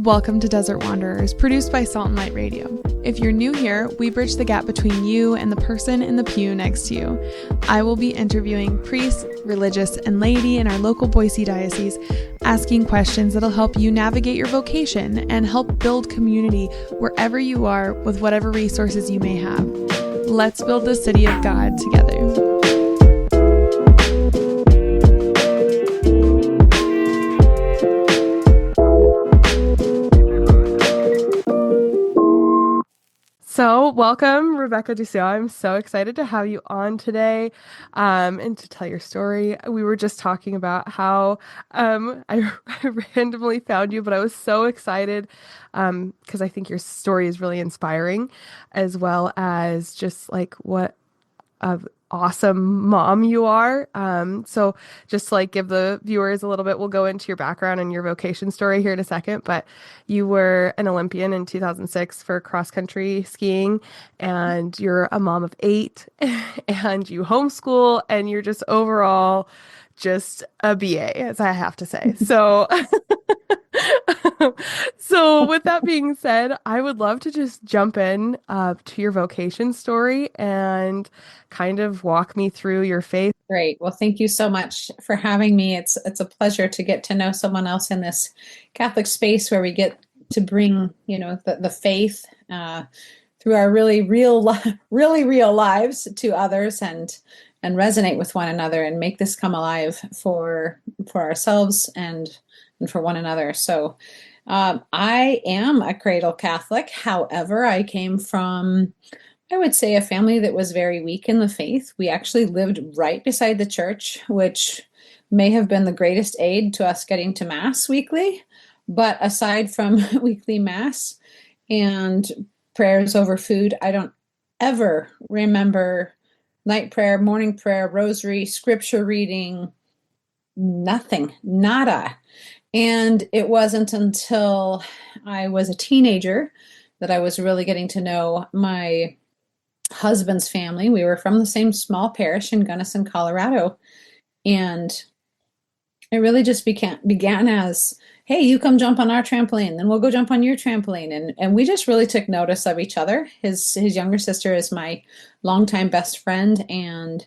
Welcome to Desert Wanderers, produced by Salt and Light Radio. If you're new here, we bridge the gap between you and the person in the pew next to you. I will be interviewing priests, religious, and laity in our local Boise diocese, asking questions that'll help you navigate your vocation and help build community wherever you are with whatever resources you may have. Let's build the city of God together. So welcome, Rebecca Dussault. I'm so excited to have you on today and to tell your story. We were just talking about how I randomly found you, but I was so excited because I think your story is really inspiring, as well as just like what a awesome mom you are. So just like give the viewers a little bit, we'll go into your background and your vocation story here in a second, but you were an Olympian in 2006 for cross country skiing, and you're a mom of 8 and you homeschool, and you're just overall just a BA, as I have to say. So so with that being said, I would love to just jump in to your vocation story and kind of walk me through your faith. Great. Well, thank you so much for having me. It's a pleasure to get to know someone else in this Catholic space where we get to bring, the faith through our really real lives to others and resonate with one another and make this come alive for ourselves and for one another. So I am a cradle Catholic. However, I came from, I would say, a family that was very weak in the faith. We actually lived right beside the church, which may have been the greatest aid to us getting to Mass weekly. But aside from weekly Mass and prayers over food, I don't ever remember night prayer, morning prayer, rosary, scripture reading, nothing, nada. And it wasn't until I was a teenager that I was really getting to know my husband's family. We were from the same small parish in Gunnison, Colorado. And it really just began as, hey, you come jump on our trampoline, then we'll go jump on your trampoline. And we just really took notice of each other. His younger sister is my longtime best friend. And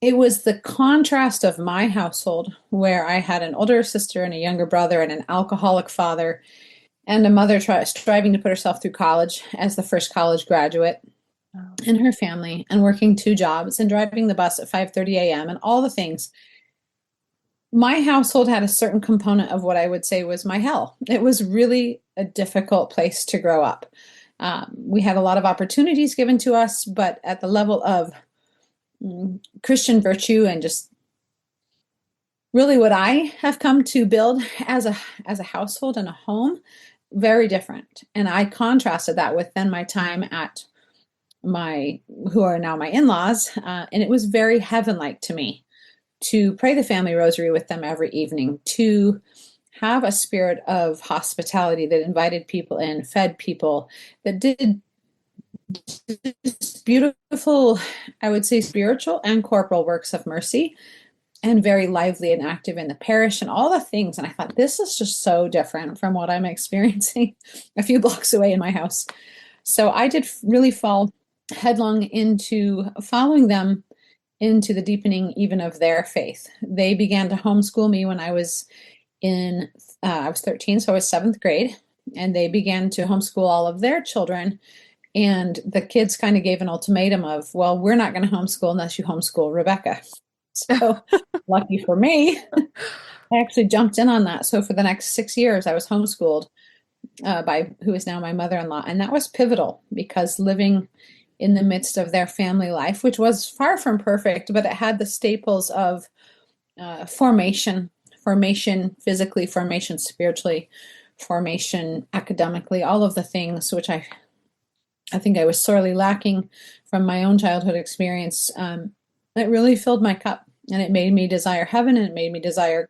it was the contrast of my household, where I had an older sister and a younger brother and an alcoholic father, and a mother striving to put herself through college as the first college graduate in her family, and working 2 jobs and driving the bus at 5:30 a.m. and all the things. My household had a certain component of what I would say was my hell. It was really a difficult place to grow up. We had a lot of opportunities given to us, but at the level of Christian virtue and just really what I have come to build as a household and a home, very different. And I contrasted that with then my time at who are now my in-laws, and it was very heaven-like to me to pray the family rosary with them every evening, to have a spirit of hospitality that invited people in, fed people, that did beautiful, I would say, spiritual and corporal works of mercy, and very lively and active in the parish and all the things. And I thought, this is just so different from what I'm experiencing a few blocks away in my house. So I did really fall headlong into following them into the deepening even of their faith. They began to homeschool me when I was I was 13, so I was 7th grade, and they began to homeschool all of their children. And the kids kind of gave an ultimatum of, well, we're not going to homeschool unless you homeschool Rebecca. So lucky for me, I actually jumped in on that. So for the next 6 years, I was homeschooled by who is now my mother-in-law. And that was pivotal, because living in the midst of their family life, which was far from perfect, but it had the staples of formation physically, formation spiritually, formation academically, all of the things which I think I was sorely lacking from my own childhood experience. It really filled my cup, and it made me desire heaven, and it made me desire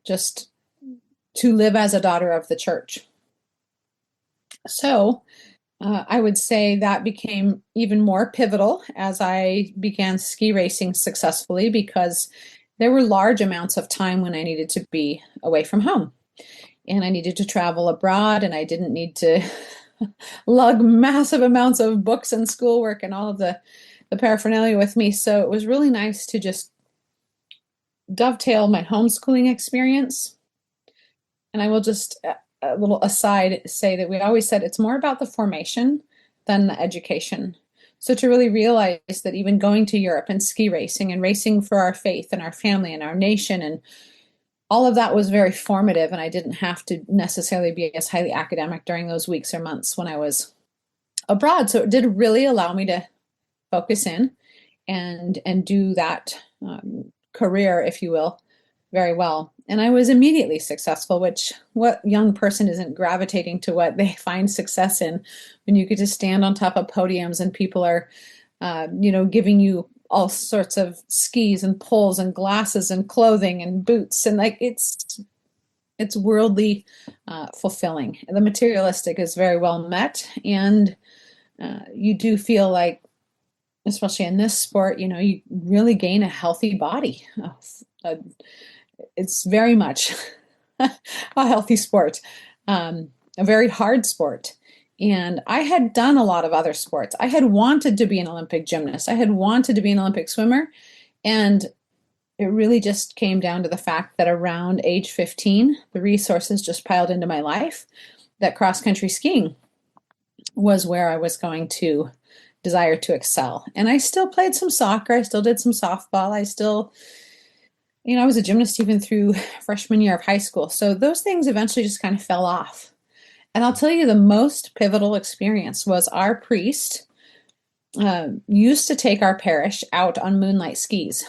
just to live as a daughter of the church. So I would say that became even more pivotal as I began ski racing successfully, because there were large amounts of time when I needed to be away from home. and I needed to travel abroad, and I didn't need to lug massive amounts of books and schoolwork and all of the paraphernalia with me. So it was really nice to just dovetail my homeschooling experience. And I will just, a little aside, say that we always said it's more about the formation than the education. So to really realize that even going to Europe and ski racing and racing for our faith and our family and our nation and all of that was very formative, and I didn't have to necessarily be as highly academic during those weeks or months when I was abroad. So it did really allow me to focus in and do that career, if you will, very well. And I was immediately successful, which what young person isn't gravitating to what they find success in when you get to stand on top of podiums and people are, giving you all sorts of skis and poles and glasses and clothing and boots. And like, it's worldly fulfilling. The materialistic is very well met. And you do feel like, especially in this sport, you really gain a healthy body. It's very much a healthy sport, a very hard sport. And I had done a lot of other sports. I had wanted to be an Olympic gymnast. I had wanted to be an Olympic swimmer. And it really just came down to the fact that around age 15, the resources just piled into my life that cross-country skiing was where I was going to desire to excel. And I still played some soccer. I still did some softball. I still, I was a gymnast even through freshman year of high school. So those things eventually just kind of fell off. And I'll tell you, the most pivotal experience was our priest used to take our parish out on moonlight skis.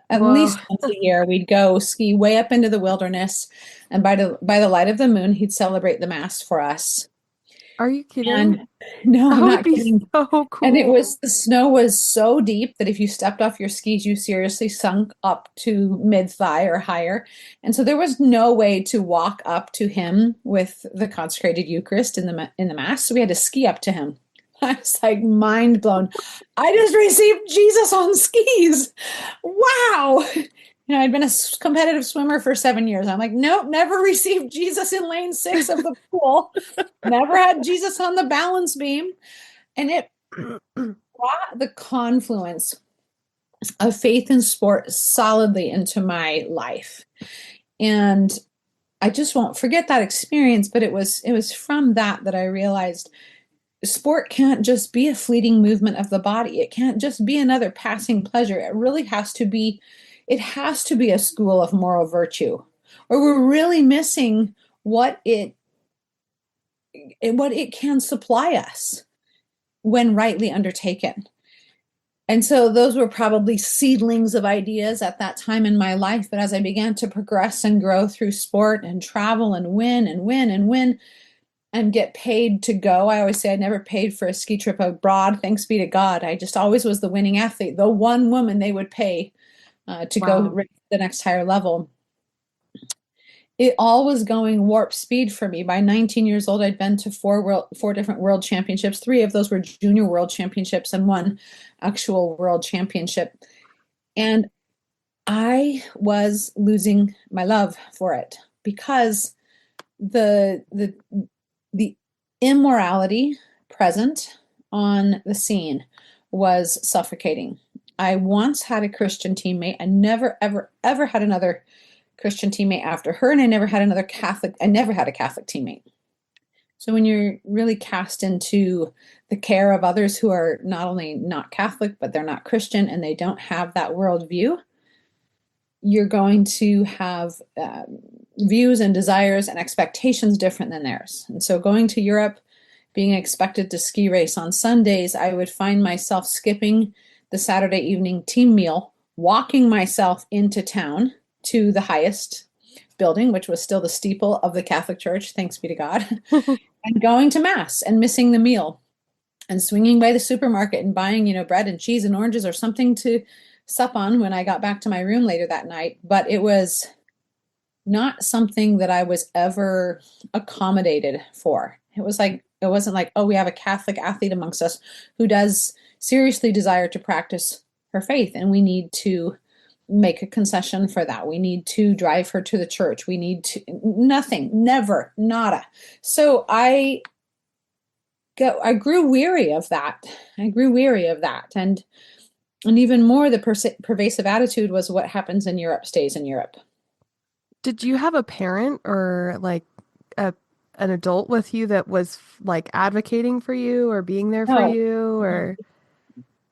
At Whoa. least once a year, we'd go ski way up into the wilderness, and by the light of the moon, he'd celebrate the mass for us. Are you kidding? And no, That I'm would not be kidding. so And it cool. was the snow was so deep that if you stepped off your skis, you seriously sunk up to mid thigh or higher. And so there was no way to walk up to him with the consecrated Eucharist in the Mass. So we had to ski up to him. I was like mind blown. I just received Jesus on skis. Wow. I'd been a competitive swimmer for 7 years. I'm like, nope, never received Jesus in lane 6 of the pool. Never had Jesus on the balance beam. And it brought the confluence of faith and sport solidly into my life. And I just won't forget that experience, but it was from that I realized sport can't just be a fleeting movement of the body. It can't just be another passing pleasure. It has to be a school of moral virtue, or we're really missing what it can supply us when rightly undertaken. And so those were probably seedlings of ideas at that time in my life. But as I began to progress and grow through sport and travel and win and win and win and get paid to go, I always say I never paid for a ski trip abroad. Thanks be to God. I just always was the winning athlete, the one woman they would pay to go Wow. to the next higher level. It all was going warp speed for me. By 19 years old, I'd been to four different world championships. 3 of those were junior world championships and 1 actual world championship. And I was losing my love for it because the immorality present on the scene was suffocating. I once had a Christian teammate. I never, ever, ever had another Christian teammate after her, and I never had a Catholic teammate. So when you're really cast into the care of others who are not only not Catholic, but they're not Christian and they don't have that worldview, you're going to have views and desires and expectations different than theirs. And so going to Europe, being expected to ski race on Sundays, I would find myself skipping the Saturday evening team meal, walking myself into town to the highest building, which was still the steeple of the Catholic Church, thanks be to God, and going to Mass and missing the meal and swinging by the supermarket and buying, bread and cheese and oranges or something to sup on when I got back to my room later that night. But it was not something that I was ever accommodated for. It wasn't like, oh, we have a Catholic athlete amongst us who does seriously desire to practice her faith, and we need to make a concession for that. We need to drive her to the church. We need to, nothing, never, nada. So I grew weary of that. I grew weary of that. And even more, the pervasive attitude was what happens in Europe stays in Europe. Did you have a parent or like a an adult with you that was like advocating for you or being there for No, you or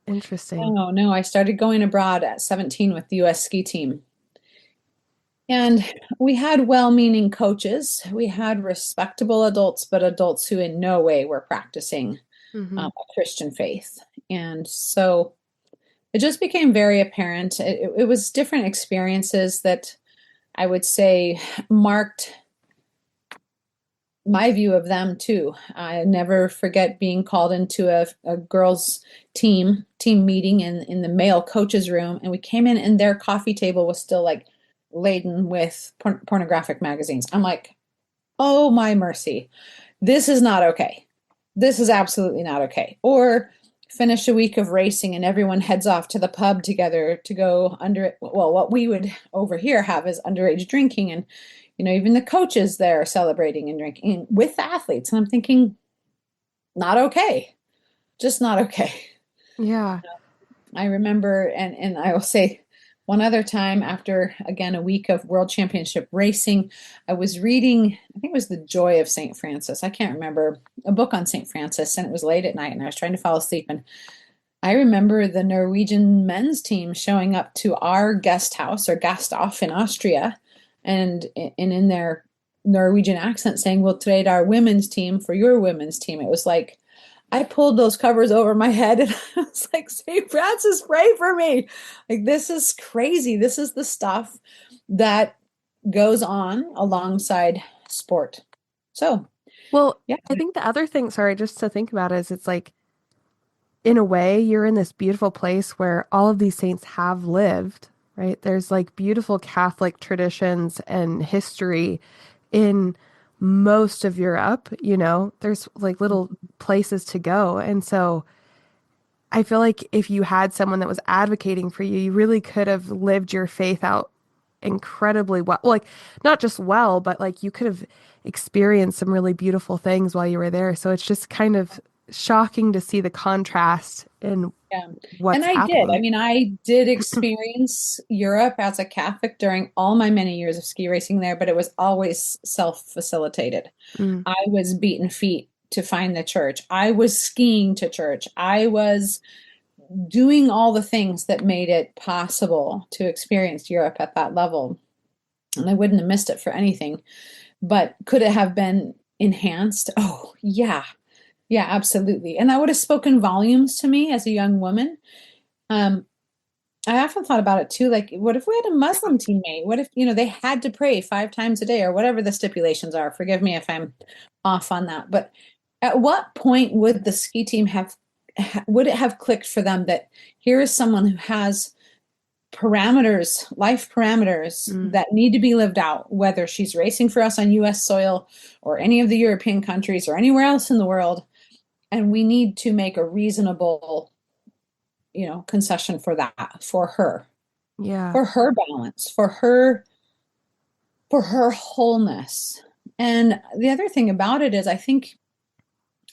interesting. no. I started going abroad at 17 with the US ski team. And we had well-meaning coaches. We had respectable adults, but adults who in no way were practicing Hmm. a Christian faith. And so it just became very apparent. It was different experiences that I would say marked my view of them too. I never forget being called into a girls team meeting in the male coaches room, and we came in and their coffee table was still like laden with pornographic magazines. I'm like, oh my mercy, this is not okay. This is absolutely not okay. Or finish a week of racing and everyone heads off to the pub together to go under, well, what we would over here have is underage drinking. And, even the coaches there celebrating and drinking with the athletes. And I'm thinking, not okay. Just not okay. Yeah. I remember, and I will say one other time after, again, a week of world championship racing, I was reading, I think it was The Joy of St. Francis. I can't remember, a book on St. Francis, and it was late at night and I was trying to fall asleep. And I remember the Norwegian men's team showing up to our guest house or Gasthof in Austria and in their Norwegian accent saying, we'll trade our women's team for your women's team. It was like, I pulled those covers over my head and I was like, St. Francis, pray for me. Like, this is crazy. This is the stuff that goes on alongside sport. So, Well, yeah, I think the other thing, sorry, just to think about is it's like in a way you're in this beautiful place where all of these saints have lived, right? There's like beautiful Catholic traditions and history in most of Europe, there's like little places to go. And so I feel like if you had someone that was advocating for you, you really could have lived your faith out incredibly well. Like, not just well, but like you could have experienced some really beautiful things while you were there. So it's just kind of shocking to see the contrast in yeah. And what's I did. I happening. mean, I did experience Europe as a Catholic during all my many years of ski racing there, but it was always self-facilitated. Mm, I was beaten feet to find the church. I was skiing to church. I was doing all the things that made it possible to experience Europe at that level. And I wouldn't have missed it for anything. But could it have been enhanced? Oh, yeah. Yeah, absolutely. And that would have spoken volumes to me as a young woman. Um, I often thought about it too. Like, what if we had a Muslim teammate? What if, they had to pray 5 times a day or whatever the stipulations are? Forgive me if I'm off on that. But at what point would the ski team would it have clicked for them that here is someone who has parameters, life parameters mm, that need to be lived out, whether she's racing for us on US soil or any of the European countries or anywhere else in the world? And we need to make a reasonable, concession for that, yeah. for her balance, for her wholeness. And the other thing about it is, I think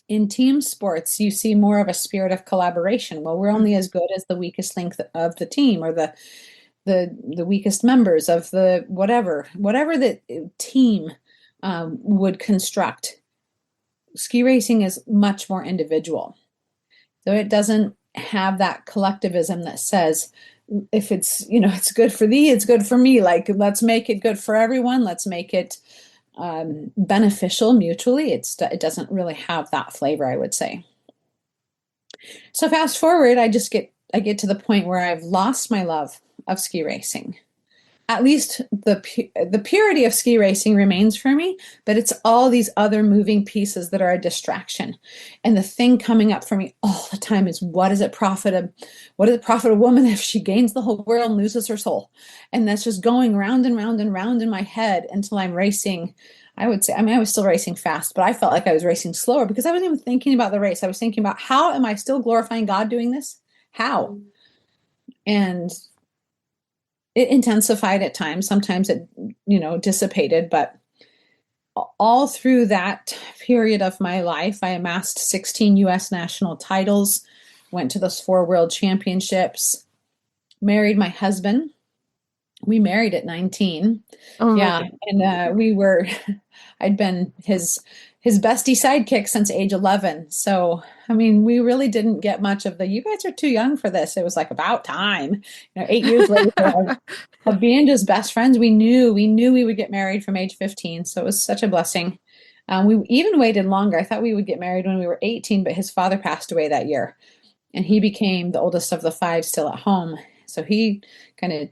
in team sports, you see more of a spirit of collaboration. Well, we're only Mm, as good as the weakest link of the team or the weakest members of the whatever the team would construct. Ski racing is much more individual. So it doesn't have that collectivism that says, if it's, it's good for thee, it's good for me. Like, let's make it good for everyone. Let's make it beneficial mutually. It doesn't really have that flavor, I would say. So fast forward, I get to the point where I've lost my love of ski racing. At least the purity of ski racing remains for me, but it's all these other moving pieces that are a distraction. And the thing coming up for me all the time is, what does it profit a woman if she gains the whole world and loses her soul? And that's just going round and round and round in my head until I'm racing. I would say, I mean, I was still racing fast, but I felt like I was racing slower because I wasn't even thinking about the race. I was thinking about, how am I still glorifying God doing this? How? mm. And it intensified at times. Sometimes it, dissipated, but all through that period of my life, I amassed 16 US national titles, went to those 4 world championships, married my husband. We married at 19. Oh my Yeah, God. and I'd been his bestie sidekick since age 11. So, I mean, we really didn't get much of the, you guys are too young for this. It was like about time. 8 years later of being just best friends, we knew we would get married from age 15. So it was such a blessing. We even waited longer. I thought we would get married when we were 18, but his father passed away that year, and he became the oldest of the 5 still at home. So he kind of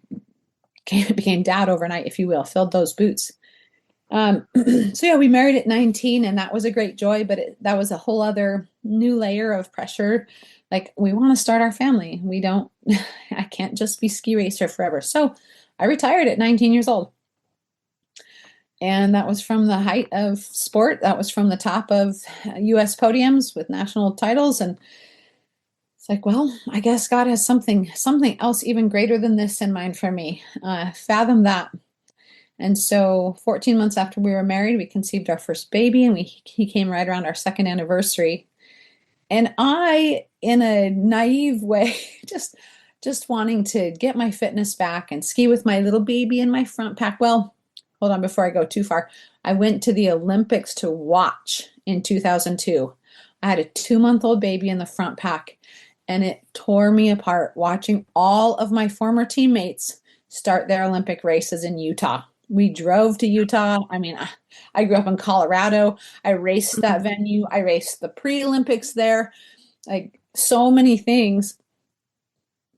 became dad overnight, if you will, filled those boots. So yeah, we married at 19, and that was a great joy, but that was a whole other new layer of pressure. Like, we want to start our family. We don't, I can't just be ski racer forever. So I retired at 19 years old. And that was from the height of sport. That was from the top of US podiums with national titles. And it's like, well, I guess God has something else even greater than this in mind for me. Fathom that. And so 14 months after we were married, we conceived our first baby, and he came right around our second anniversary. And I, in a naive way, just wanting to get my fitness back and ski with my little baby in my front pack. Well, hold on before I go too far. I went to the Olympics to watch in 2002. I had a 2-month-old baby in the front pack, and it tore me apart watching all of my former teammates start their Olympic races in Utah. We drove to Utah. I mean, I grew up in Colorado. I raced that Mhm. venue. I raced the pre-Olympics there. Like, so many things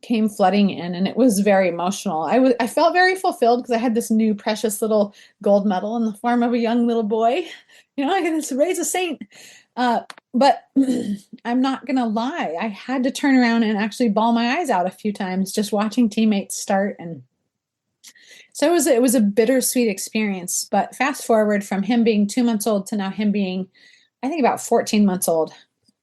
came flooding in, and it was very emotional. I felt very fulfilled because I had this new precious little gold medal in the form of a young little boy. I got to raise a saint. But I'm not gonna lie, I had to turn around and actually bawl my eyes out a few times just watching teammates start. And so it was a bittersweet experience. But fast forward from him being 2 months old to now him being, I think, about 14 months old.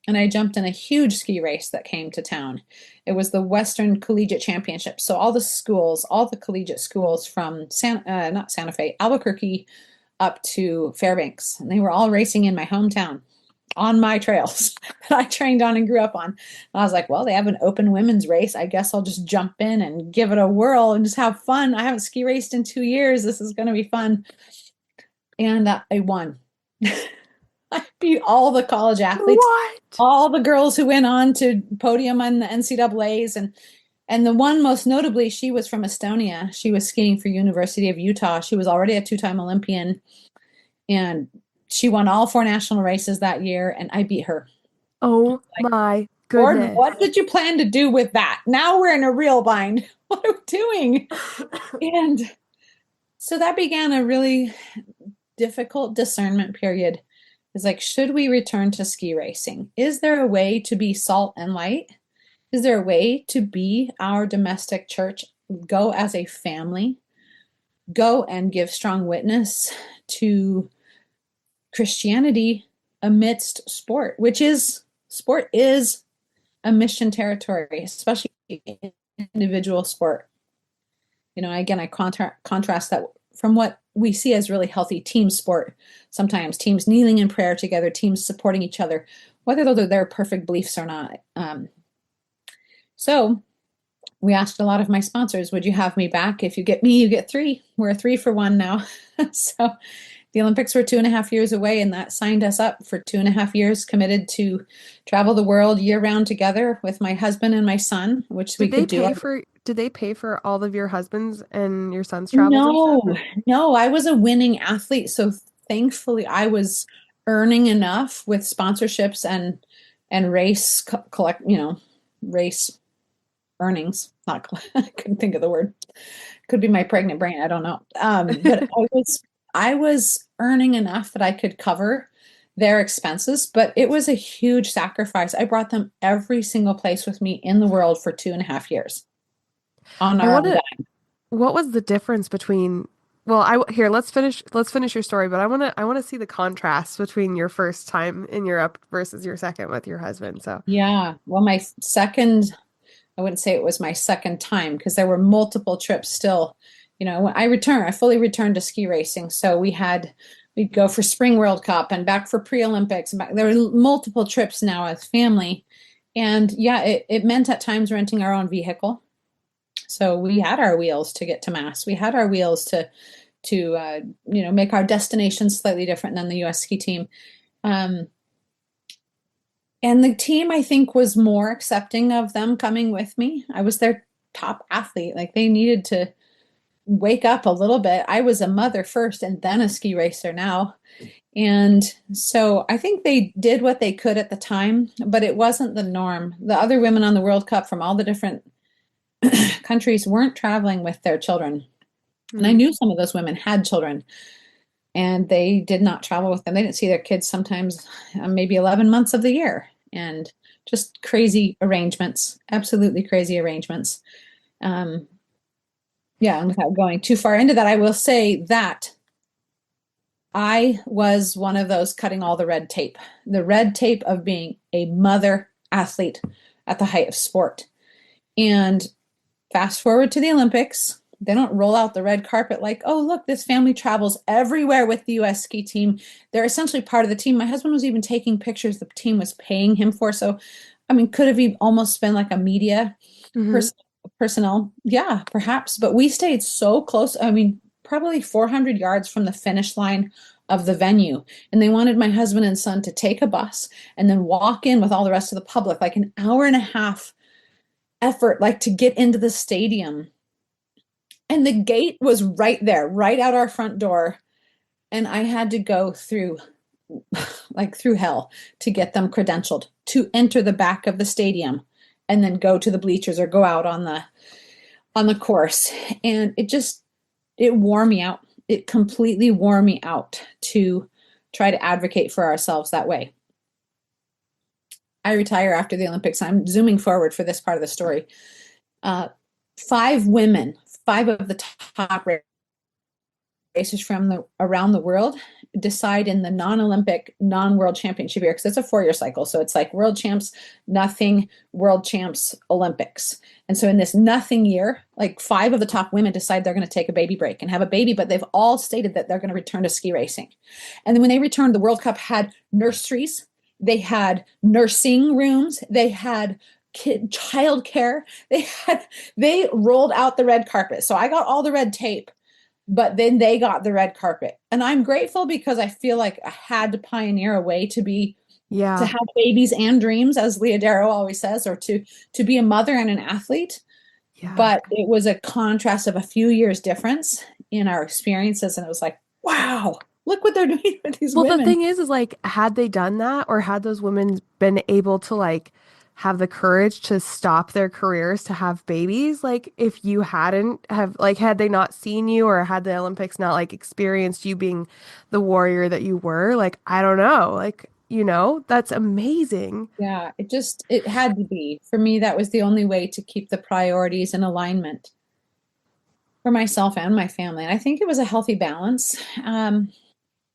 And I jumped in a huge ski race that came to town. It was the Western Collegiate Championship. So all the collegiate schools from not Santa Fe, Albuquerque up to Fairbanks, and they were all racing in my hometown on my trails that I trained on and grew up on. And I was like, well, they have an open women's race. I guess I'll just jump in and give it a whirl and just have fun. I haven't ski raced in 2 years. This is going to be fun. And I won. I beat all the college athletes, What? all the girls who went on to podium on the NCAAs. And the one most notably, she was from Estonia. She was skiing for University of Utah. She was already a 2-time Olympian, and she won all 4 national races that year, and I beat her. Oh Like, my Lord, goodness. what did you plan to do with that? Now we're in a real bind. What are we doing? And so that began a really difficult discernment period. It's like, should we return to ski racing? Is there a way to be salt and light? Is there a way to be our domestic church, go as a family, go and give strong witness to Christianity amidst sport, sport is a mission territory, especially individual sport. Again, I contrast that from what we see as really healthy team sport. Sometimes teams kneeling in prayer together, teams supporting each other, whether those are their perfect beliefs or not. So we asked a lot of my sponsors, would you have me back? If you get me, you get 3. We're a 3-for-1 now. So the Olympics were 2.5 years away, and that signed us up for 2.5 years, committed to travel the world year round together with my husband and my son, which we could do. Did they pay for all of your husband's and your son's travels and stuff? No, no, I was a winning athlete. So thankfully I was earning enough with sponsorships and race collect, race earnings. Not, I couldn't think of the word. Could be my pregnant brain. I don't know. But I was earning enough that I could cover their expenses, but it was a huge sacrifice. I brought them every single place with me in the world for 2.5 years on I our want own to, dime. what was the difference between, well, here, let's finish your story, but I want to see the contrast between your first time in Europe versus your second with your husband. So, Yeah. Well, my second I wouldn't say it was my second time because there were multiple trips still. When I fully returned to ski racing. So we'd go for Spring World Cup and back for pre-Olympics. And back, there were multiple trips now as family. And yeah, it meant at times renting our own vehicle. So we had our wheels to get to Mass. We had our wheels to make our destination slightly different than the U.S. ski team. Um, and the team, I think, was more accepting of them coming with me. I was their top athlete. Like they needed to wake up a little bit. I was a mother first and then a ski racer now. And so I think they did what they could at the time, but it wasn't the norm. The other women on the World Cup from all the different countries weren't traveling with their children. And I Mm. knew some of those women had children and they did not travel with them. They didn't see their kids sometimes, maybe 11 months of the year, and just crazy arrangements, absolutely crazy arrangements. Um, yeah, and without going too far into that, I will say that I was one of those cutting all the red tape of being a mother athlete at the height of sport. And fast forward to the Olympics, they don't roll out the red carpet like, oh, look, this family travels everywhere with the US ski team. They're essentially part of the team. My husband was even taking pictures the team was paying him for. So, I mean, could have he almost been like a media Hmm. person, personnel? Yeah, perhaps. But we stayed so close. I mean, probably 400 yards from the finish line of the venue. And they wanted my husband and son to take a bus and then walk in with all the rest of the public, like an hour and a half effort, like to get into the stadium. And the gate was right there, right out our front door. And I had to go through like through hell to get them credentialed to enter the back of the stadium and then go to the bleachers or go out on the course. And it wore me out. It completely wore me out to try to advocate for ourselves that way. I retire after the Olympics. I'm zooming forward for this part of the story. Uh, five women, five of the top racers from around the world decide in the non-Olympic, non-world championship year, because it's a 4-year cycle. So it's like world champs, nothing, world champs, Olympics. And so in this nothing year, like five of the top women decide they're going to take a baby break and have a baby, but they've all stated that they're going to return to ski racing. And then when they returned, the World Cup had nurseries, they had nursing rooms, they had child care, they rolled out the red carpet. So I got all the red tape, but then they got the red carpet. And I'm grateful because I feel like I had to pioneer a way to Yeah. have babies and dreams, as Leah Darrow always says, or to be a mother and an athlete. Yeah. But it was a contrast of a few years difference in our experiences. And it was like, wow, look what they're doing with these Well, the women. thing is like, had they done that, or had those women been able to like have the courage to stop their careers to have babies, like if you hadn't have like had they not seen you or had the Olympics not like experienced you being the warrior that you were, like I don't know, like that's amazing. Yeah, it had to be. For me, that was the only way to keep the priorities in alignment for myself and my family. And I think it was a healthy balance.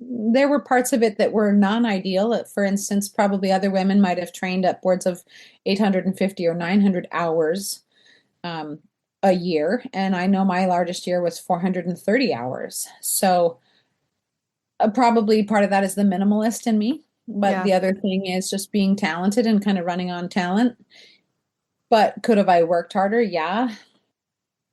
There were parts of it that were non-ideal. For instance, probably other women might have trained upwards of 850 or 900 hours um, a year. And I know my largest year was 430 hours. So probably part of that is the minimalist in me. But Yeah. the other thing is just being talented and kind of running on talent. But could have I worked harder? Yeah.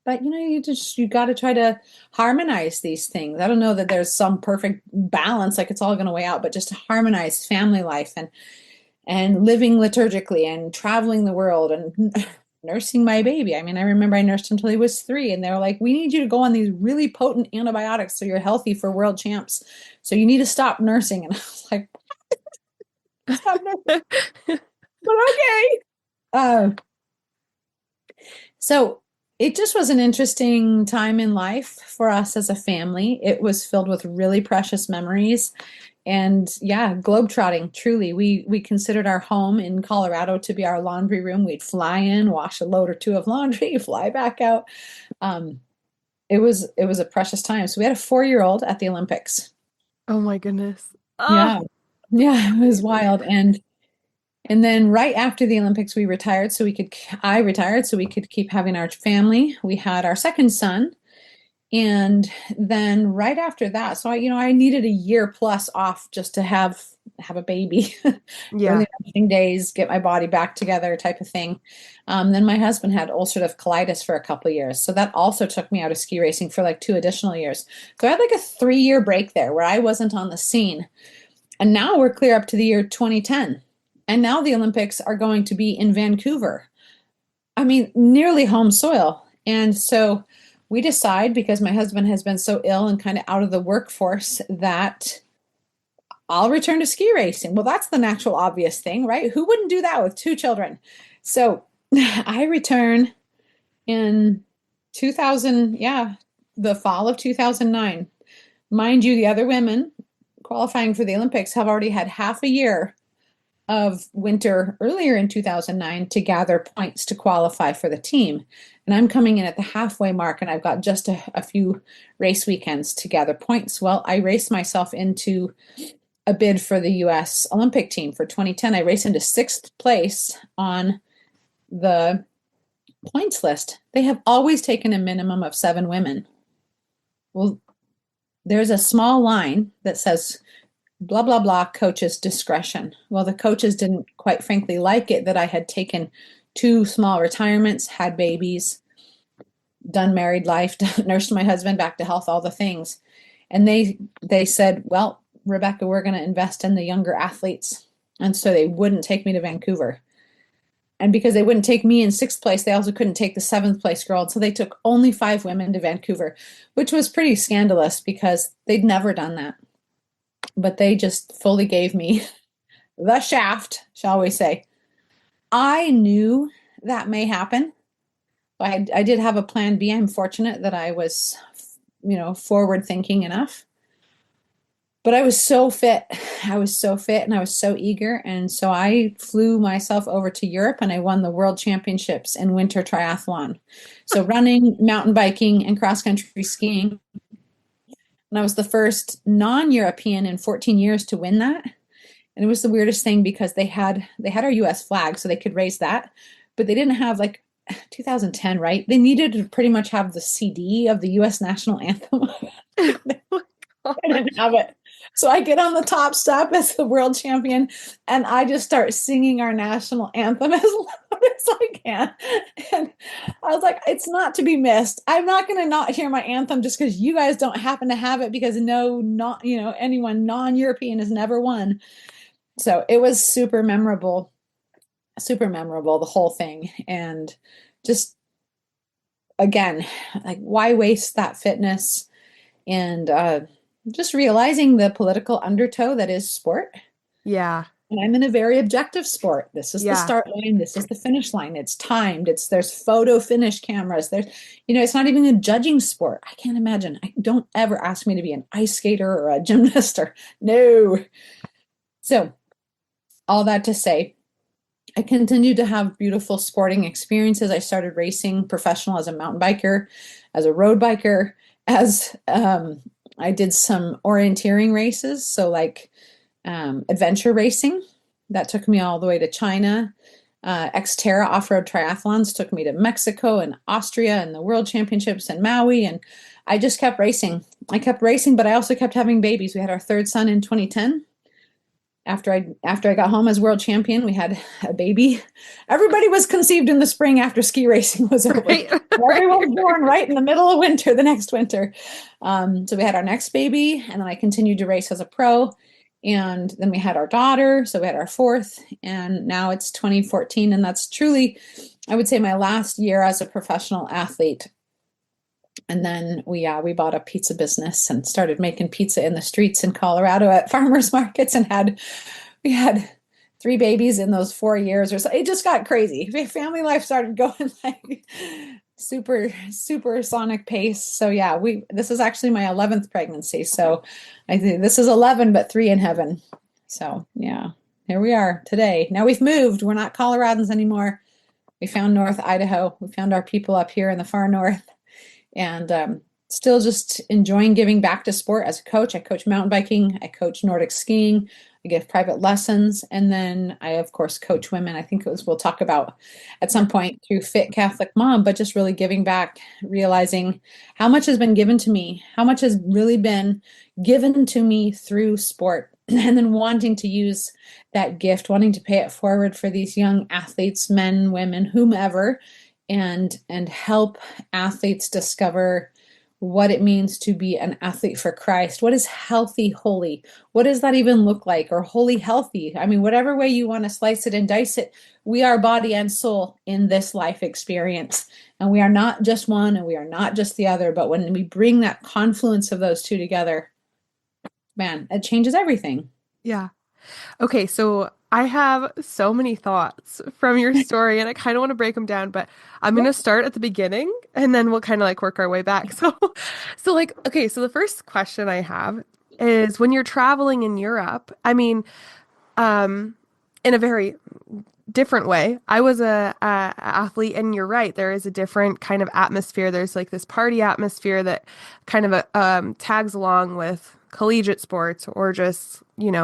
But you got to try to harmonize these things. I don't know that there's some perfect balance, like it's all going to weigh out, but just to harmonize family life and living liturgically and traveling the world and nursing my baby. I mean, I remember I nursed him until he was 3, and they were like, "We need you to go on these really potent antibiotics so you're healthy for world champs. So you need to stop nursing." And I was like, "Stop nursing?" But okay. Uh, So it just was an interesting time in life for us as a family. It was filled with really precious memories and yeah, globetrotting, truly. We considered our home in Colorado to be our laundry room. We'd fly in, wash a load or two of laundry, fly back out. Um, it was a precious time. So we had a 4-year-old at the Olympics. Oh my goodness. Oh, Yeah. Yeah, it was wild. And And then right after the Olympics, I retired so we could keep having our family. We had our second son. And then right after that, so I needed a year plus off just to have a baby, go to Yeah. the nursing days, get my body back together type of thing. Then my husband had ulcerative colitis for a couple of years. So that also took me out of ski racing for like 2 additional years. So I had like a 3 year break there where I wasn't on the scene. And now we're clear up to the year 2010. And now the Olympics are going to be in Vancouver. I mean, nearly home soil. And so we decide, because my husband has been so ill and kind of out of the workforce, that I'll return to ski racing. Well, that's the natural, obvious thing, right? Who wouldn't do that with 2 children? So I return in 2000, yeah, the fall of 2009. Mind you, the other women qualifying for the Olympics have already had half a year of winter earlier in 2009 to gather points to qualify for the team. And I'm coming in at the halfway mark, and I've got just a few race weekends to gather points. Well, I raced myself into a bid for the US Olympic team for 2010. I raced into sixth place on the points list. They have always taken a minimum of 7 women. Well, there's a small line that says blah, blah, blah, coach's discretion. Well, the coaches didn't, quite frankly, like it that I had taken 2 small retirements, had babies, done married life, nursed my husband back to health, all the things. And they said, well, Rebecca, we're going to invest in the younger athletes. And so they wouldn't take me to Vancouver. And because they wouldn't take me in sixth place, they also couldn't take the seventh place girl. And so they took only 5 women to Vancouver, which was pretty scandalous because they'd never done that. But they just fully gave me the shaft, shall we say. I knew that may happen. I did have a plan B. I'm fortunate that I was, forward thinking enough. But I was so fit. I was so fit and I was so eager. And so I flew myself over to Europe and I won the world championships in winter triathlon. So running, mountain biking, and cross country skiing. And I was the first non-European in 14 years to win that. And it was the weirdest thing because they had our US flag, so they could raise that, but they didn't have, like, 2010, right? They needed to pretty much have the CD of the US national anthem. Oh I my didn't have it. So I get on the top step as the world champion and I just start singing our national anthem as loud as I can. And I was like, it's not to be missed. I'm not going to not hear my anthem just because you guys don't happen to have it, because anyone non-European has never won. So it was super memorable, the whole thing. And just, again, like, why waste that fitness? And just realizing the political undertow that is sport. Yeah. And I'm in a very objective sport. This is the Yeah. start line. This is the finish line. It's timed. There's photo finish cameras. It's not even a judging sport. I can't imagine. Don't ever ask me to be an ice skater or a gymnast or no. So all that to say, I continued to have beautiful sporting experiences. I started racing professional as a mountain biker, as a road biker, as I did some orienteering races. So like adventure racing, that took me all the way to China. Xterra off-road triathlons took me to Mexico and Austria and the world championships in Maui. And I just kept racing. I kept racing, but I also kept having babies. We had our third son in 2010. After I got home as world champion, we had a baby. Everybody was conceived in the spring after ski racing was over. Right. Everyone was born right in the middle of winter, the next winter. So we had our next baby, and then I continued to race as a pro. And then we had our daughter, so we had our fourth, and now it's 2014, and that's truly, I would say, my last year as a professional athlete. And then we bought a pizza business and started making pizza in the streets in Colorado at farmers markets, and we had 3 babies in those 4 years or so. It just got crazy. Family life started going like super, super sonic pace. So yeah, this is actually my 11th pregnancy. So I think this is 11, but 3 in heaven. So yeah, here we are today. Now we've moved. We're not Coloradans anymore. We found North Idaho. We found our people up here in the far north. And still just enjoying giving back to sport as a coach. I coach mountain biking. I coach Nordic skiing. I give private lessons, and then I, of course, coach women. I think it was, we'll talk about at some Yeah. point through Fit Catholic Mom, but just really giving back, realizing how much has been given to me, how much has really been given to me through sport, and then wanting to use that gift, wanting to pay it forward for these young athletes, men, women, whomever, and help athletes discover what it means to be an athlete for Christ. What is healthy, holy? What does that even look like? Or holy, healthy? I mean, whatever way you want to slice it and dice it, we are body and soul in this life experience. And we are not just one and we are not just the other. But when we bring that confluence of those two together, man, it changes everything. Yeah. Okay, so I have so many thoughts from your story and I kind of want to break them down, but I'm going Yeah. to start at the beginning and then we'll kind of like work our way back. So like, okay, so the first question I have is when you're traveling in Europe, I mean, um, in a very different way. I was a athlete, and you're right. There is a different kind of atmosphere. There's like this party atmosphere that kind of tags along with collegiate sports or just,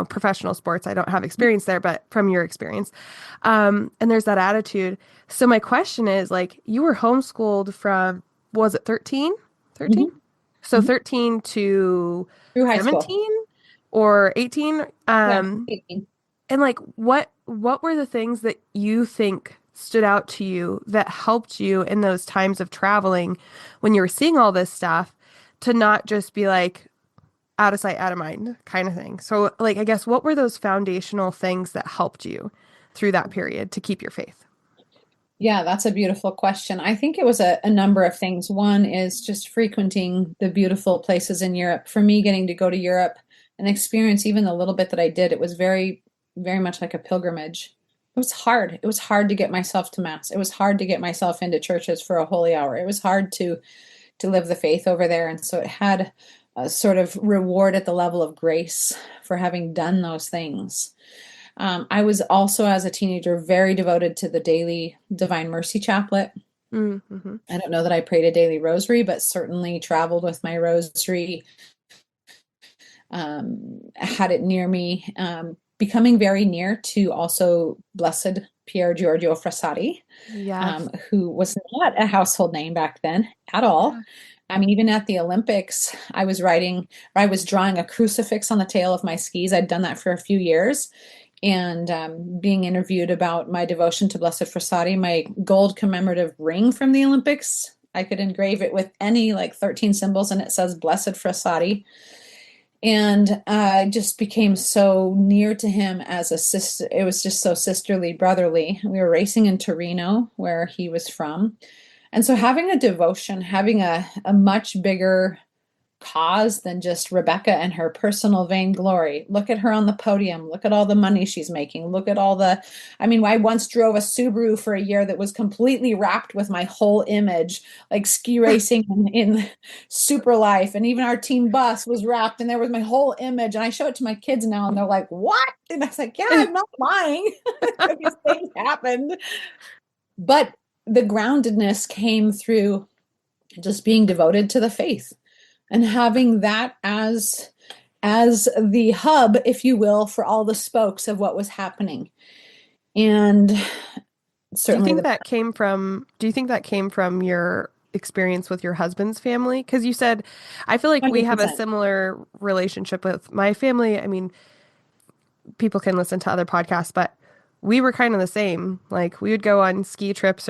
professional sports. I don't have experience there, but from your experience, and there's that attitude. So my question is, like, you were homeschooled from, was it 13? 13? Mhm. So Mhm. 13 to Through high school. 17 or 18? Yeah. 18. And like what were the things that you think stood out to you that helped you in those times of traveling when you were seeing all this stuff to not just be like out of sight, out of mind kind of thing. So like I guess what were those foundational things that helped you through that period to keep your faith? Yeah, that's a beautiful question. I think it was a number of things. One is just frequenting the beautiful places in Europe. For me, getting to go to Europe and experience even the little bit that I did, it was very, very much like a pilgrimage. It was hard. It was hard to get myself to mass. It was hard to get myself into churches for a holy hour. It was hard to live the faith over there. And so it had a sort of reward at the level of grace for having done those things. I was also, as a teenager, very devoted to the daily Divine Mercy Chaplet. Mm-hmm. I don't know that I prayed a daily rosary, but certainly traveled with my rosary, had it near me, becoming very near to also Blessed Pier Giorgio Frassati, Yes. who was not a household name back then at all. Yeah. I mean, even at the Olympics, I was drawing a crucifix on the tail of my skis. I'd done that for a few years. And being interviewed about my devotion to Blessed Frassati, my gold commemorative ring from the Olympics, I could engrave it with any like 13 symbols, and it says Blessed Frassati. And I just became so near to him as a sister. It was just so sisterly, brotherly. We were racing in Torino, where he was from. And so having a devotion, having a much bigger cause than just Rebecca and her personal vainglory. Look at her on the podium. Look at all the money she's making. Look at all the, I mean, I once drove a Subaru for a year that was completely wrapped with my whole image, like ski racing in Super Life. And even our team bus was wrapped and there was my whole image. And I show it to my kids now and they're like, what? And I was like, yeah, I'm not lying. These things happened. But the groundedness came through just being devoted to the faith and having that as the hub, if you will, for all the spokes of what was happening. And certainly the Do you think that came from your experience with your husband's family? Because you said, I feel like we have a 100%. similar relationship with my family. I mean, people can listen to other podcasts, but we were kind of the same. Like we would go on ski trips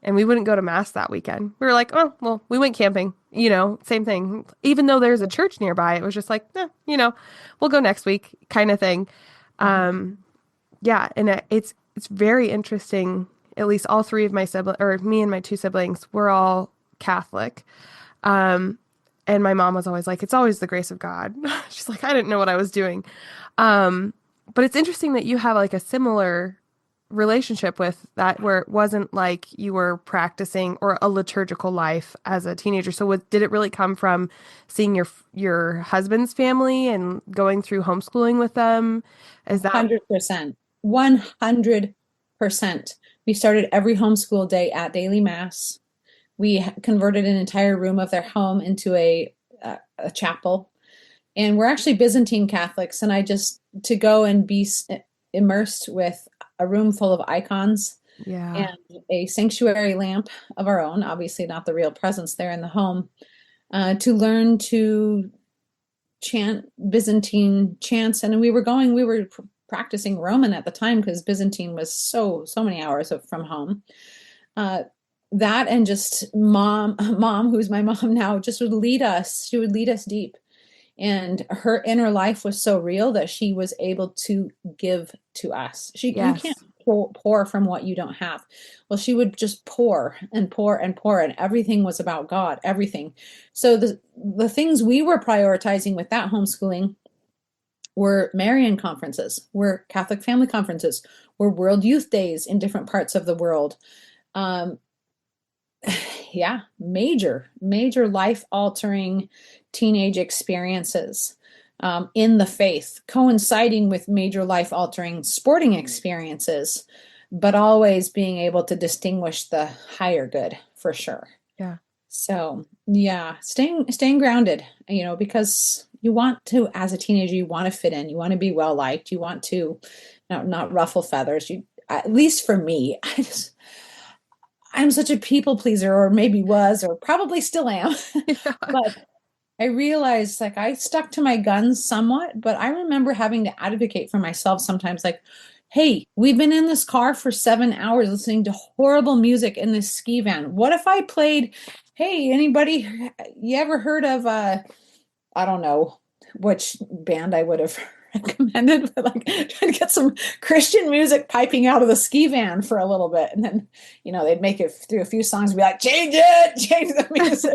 and we wouldn't go to mass that weekend. We were like, oh, well, we went camping, same thing. Even though there's a church nearby, it was just like, we'll go next week kind of thing. Um, yeah, and it's very interesting. At least all three of my siblings, or me and my two siblings, we're all Catholic. Um, and my mom was always like, "It's always the grace of God." She's like, "I didn't know what I was doing." Um, but it's interesting that you have like a similar relationship with that, where it wasn't like you were practicing or a liturgical life as a teenager. So, did it really come from seeing your husband's family and going through homeschooling with them? Is that 100%. 100%. We started every homeschool day at daily mass. We converted an entire room of their home into a chapel. And we're actually Byzantine Catholics. And I just to go and be immersed with a room full of icons Yeah. and a sanctuary lamp of our own, obviously not the real presence there in the home, to learn to chant Byzantine chants. And we were practicing Roman at the time because Byzantine was so many hours from home. Uh, that and just mom, who's my mom now, just would lead us. She would lead us deep. And her inner life was so real that she was able to give to us. You can't Yes. pour from what you don't have. Well, she would just pour and pour and pour, and everything was about God, everything. So the things we were prioritizing with that homeschooling were Marian conferences, were Catholic family conferences, were World Youth Days in different parts of the world. Um, yeah, major life altering teenage experiences in the faith, coinciding with major life altering sporting experiences, but always being able to distinguish the higher good for sure. Yeah. So yeah, staying grounded, because you want to, as a teenager, you want to fit in, you want to be well liked, you want to not ruffle feathers. You, at least for me, I'm such a people pleaser, or maybe was, or probably still am. Yeah. But I realized like I stuck to my guns somewhat, but I remember having to advocate for myself sometimes like, hey, we've been in this car for 7 hours listening to horrible music in this ski van. What if I played, hey, anybody, you ever heard of, I don't know which band I would have recommended, but like trying to get some Christian music piping out of the ski van for a little bit. And then, they'd make it through a few songs and be like, change the music.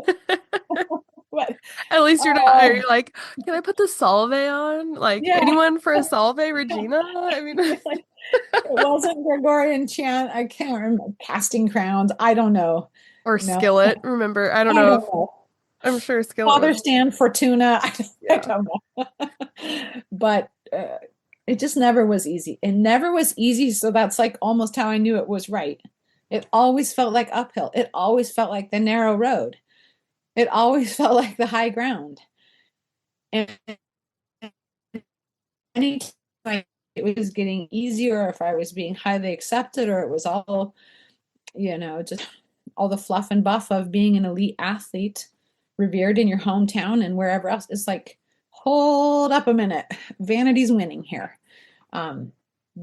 But, At least you're not, are you oh, like, can I put the Salve on? Like, yeah. anyone for a Salve, Regina? I mean, Like, it wasn't Gregorian chant. I can't remember. Casting crowns. I don't know. or No, Skillet. Remember, I don't I know don't if, know. I'm sure Skillet Father was, stand Fortuna. I yeah. don't know. But it just never was easy. It never was easy. So that's like almost how I knew it was right. It always felt like uphill. It always felt like the narrow road. It always felt like the high ground. And anytime it was getting easier, if I was being highly accepted, or it was all, just all the fluff and buff of being an elite athlete, revered in your hometown and wherever else, it's like, hold up a minute. Vanity's winning here. Um,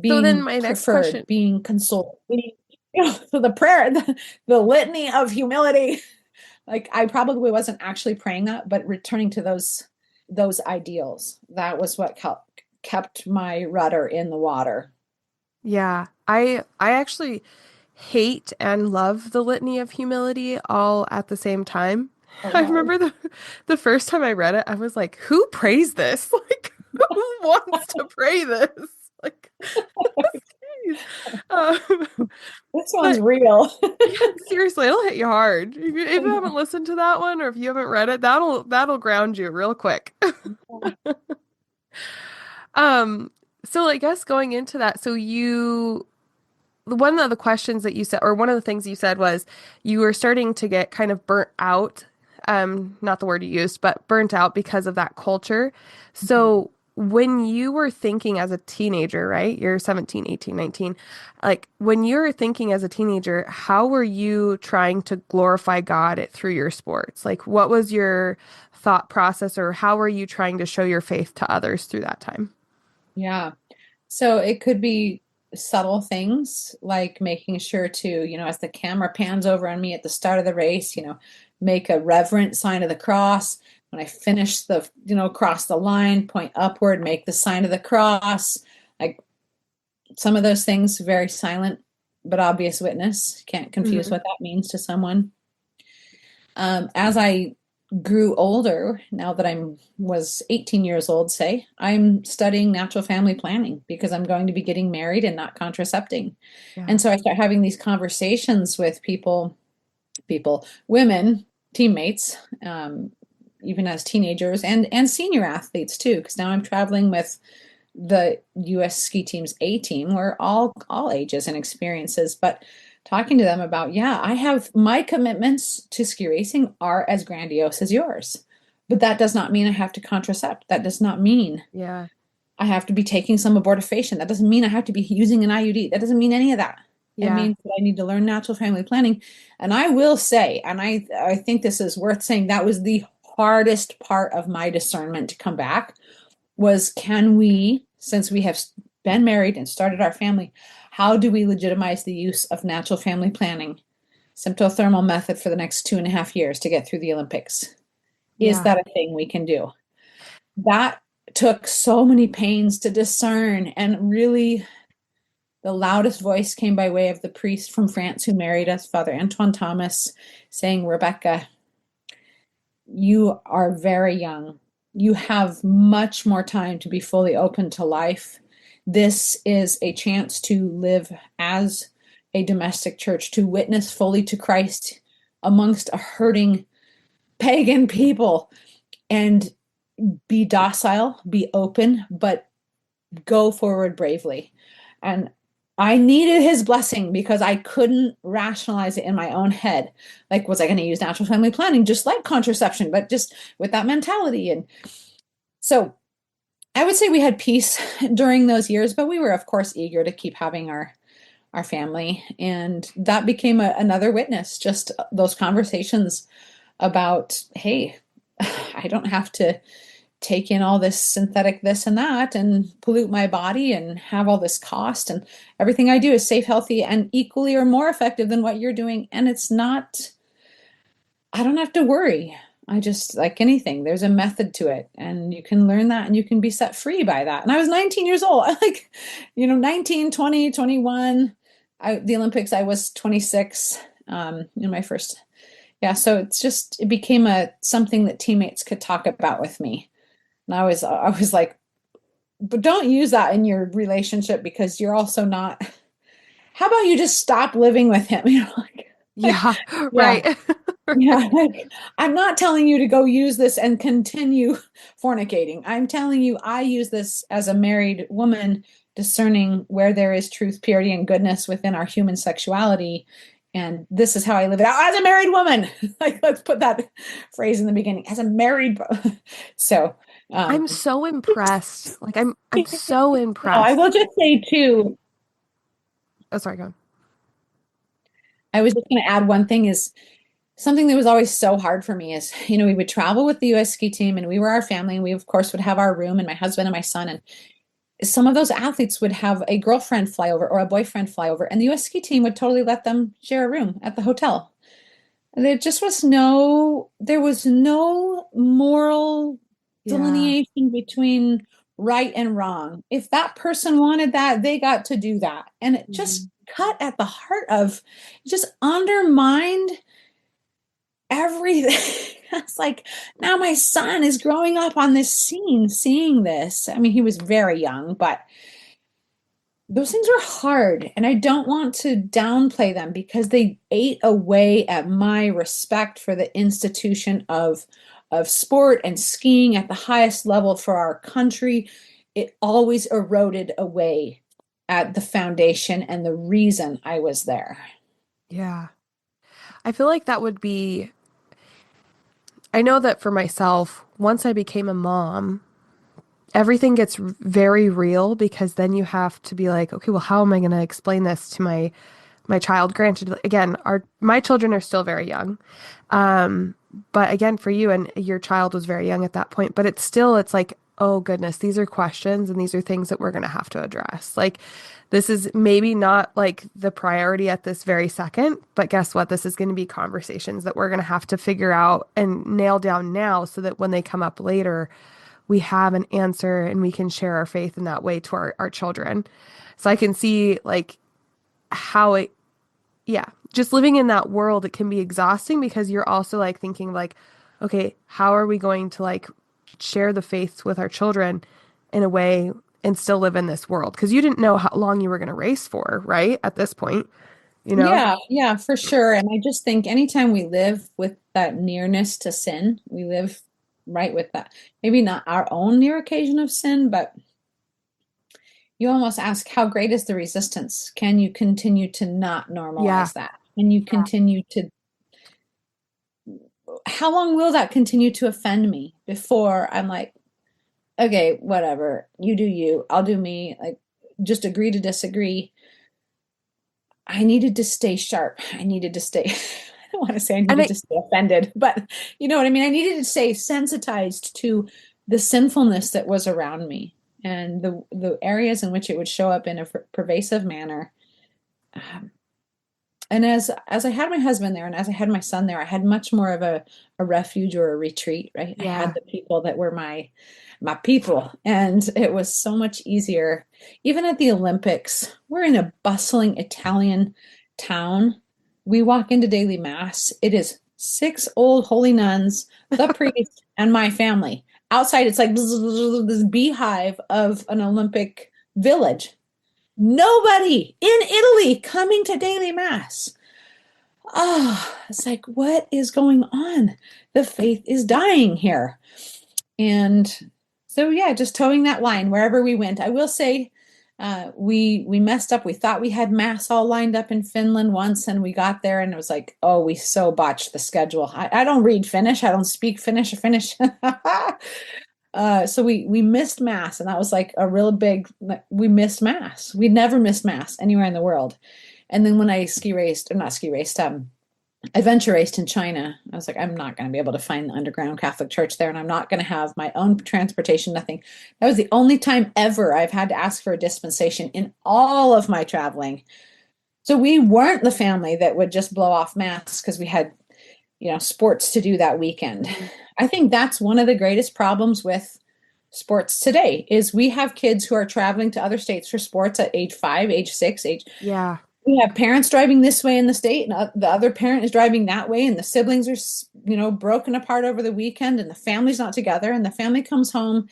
So then being my next preferred, question, being consoled, so the prayer, the litany of humility. Like I probably wasn't actually praying that, but returning to those ideals. That was what kept my rudder in the water. yeah, I actually hate and love the Litany of Humility all at the same time. Oh I wow. remember the first time I read it, I was like, who prays this? Like, who wants to pray this? Like, jeez. Um, This one's but real. yeah, seriously, it'll hit you hard. If you haven't listened to that one or if you haven't read it, that'll ground you real quick. Um, so I guess going into that, so you one of the questions that you said, or one of the things you said was you were starting to get kind of burnt out. Not the word you used, but burnt out because of that culture. So when you were thinking as a teenager, right? You're 17, 18, 19. Like when you were thinking as a teenager, how were you trying to glorify God through your sports? Like what was your thought process or how were you trying to show your faith to others through that time? Yeah. So it could be subtle things like making sure to, as the camera pans over on me at the start of the race, make a reverent sign of the cross. When I finish cross the line, point upward, make the sign of the cross. Like some of those things, very silent but obvious witness. Can't confuse Hmm. what that means to someone. As I grew older, now that I'm was 18 years old, say, I'm studying natural family planning because I'm going to be getting married and not contracepting. Yeah. And so I start having these conversations with women, teammates, even as teenagers and senior athletes too, because now I'm traveling with the U.S. ski team's A team. We're all ages and experiences, but talking to them about, yeah, I have my commitments to ski racing are as grandiose as yours, but that does not mean I have to contracept. That does not mean Yeah. I have to be taking some abortifacient. That doesn't mean I have to be using an IUD. That doesn't mean any of that. It Yeah. means that I need to learn natural family planning. And I will say, and I think this is worth saying, that was the hardest part of my discernment to come back was, can we, since we have been married and started our family, how do we legitimize the use of natural family planning, symptothermal method for the next 2.5 years to get through the Olympics? Is Yeah. that a thing we can do? That took so many pains to discern, and really the loudest voice came by way of the priest from France who married us, Father Antoine Thomas, saying, Rebecca, you are very young. You have much more time to be fully open to life. This is a chance to live as a domestic church, to witness fully to Christ amongst a hurting pagan people, and be docile, be open, but go forward bravely. And I needed his blessing because I couldn't rationalize it in my own head. Like, was I going to use natural family planning just like contraception, but just with that mentality? And so I would say we had peace during those years, but we were, of course, eager to keep having our family. And that became another witness, just those conversations about, hey, I don't have to take in all this synthetic this and that and pollute my body and have all this cost, and everything I do is safe, healthy, and equally or more effective than what you're doing. And it's not, I don't have to worry. I just, like anything, there's a method to it, and you can learn that and you can be set free by that. And I was 19 years old. I like, 19, 20, 21. The Olympics, I was 26 in my first. Yeah, so it became something that teammates could talk about with me. And I was like, but don't use that in your relationship because you're also not. How about you just stop living with him? Like, Yeah. yeah, Right. yeah. Like, I'm not telling you to go use this and continue fornicating. I'm telling you, I use this as a married woman, discerning where there is truth, purity, and goodness within our human sexuality. And this is how I live it out as a married woman. Like, let's put that phrase in the beginning, as a married. So, um, I'm so impressed. Like I'm so no, I will impressed. just say too, Oh, sorry, go on. I was just going to add one thing is something that was always so hard for me is, we would travel with the US ski team and we were our family, and we of course would have our room, and my husband and my son, and some of those athletes would have a girlfriend fly over or a boyfriend fly over, and the US ski team would totally let them share a room at the hotel. There was no moral Yeah. delineation between right and wrong. If that person wanted that, they got to do that. And it just Mhm. cut at the heart of, it just undermined everything. It's like, now my son is growing up on this scene, seeing this. I mean, he was very young, but those things were hard, and I don't want to downplay them because they ate away at my respect for the institution of sport and skiing at the highest level for our country. It always eroded away at the foundation and the reason I was there. Yeah. I feel like that would be, I know that for myself, once I became a mom, everything gets very real because then you have to be like, okay, well, how am I going to explain this to my child? Granted, again, our my children are still very young. Um, but again, for you and your child was very young at that point, but it's like, oh goodness, these are questions and these are things that we're going to have to address. Like, this is maybe not like the priority at this very second, but guess what? This is going to be conversations that we're going to have to figure out and nail down now so that when they come up later, we have an answer and we can share our faith in that way to our children. So I can see like how it, yeah, just living in that world, it can be exhausting because you're also like thinking like, okay, how are we going to like share the faith with our children in a way and still live in this world? Because you didn't know how long you were going to race for, right? At this point, you know? Yeah, yeah, for sure. And I just think anytime we live with that nearness to sin, we live right with that. Maybe not our own near occasion of sin, but you almost ask, how great is the resistance? Can you continue to not Yeah. normalize that? Can you continue to, how long will that continue to offend me before I'm like, okay, whatever. You do you. I'll do me. Like, just agree to disagree. I needed to stay sharp. I needed to stay, I don't want to say I And needed I, to stay offended, but you know what I mean? I needed to stay sensitized to the sinfulness that was around me and the areas in which it would show up in a pervasive manner. Um, and as I had my husband there and as I had my son there, I had much more of a refuge or a retreat, right? I had yeah, the people that were my people, and it was so much easier. Even at the Olympics, we're in a bustling Italian town. We walk into daily mass. It is six old holy nuns, the priest, and my family. Outside, it's like this beehive of an Olympic village. Nobody in Italy coming to daily mass. Oh, it's like, what is going on? The faith is dying here. And so, yeah, just towing that line wherever we went. I will say, we messed up. We thought we had mass all lined up in Finland once, and we got there, and it was like, oh, we so botched the schedule. I don't read Finnish. I don't speak Finnish or Finnish. So we missed mass, and that was like a real big. We missed mass. We never missed mass anywhere in the world. And then when I ski raced, or not ski raced, adventure raced in China. I was like, I'm not going to be able to find the underground Catholic church there, and I'm not going to have my own transportation, nothing. That was the only time ever I've had to ask for a dispensation in all of my traveling. So we weren't the family that would just blow off mass because we had, sports to do that weekend. mhm, I think that's one of the greatest problems with sports today is we have kids who are traveling to other states for sports at age 5, age 6, age yeah, we have parents driving this way in the state, and the other parent is driving that way, and the siblings are, broken apart over the weekend, and the family's not together, and the family comes home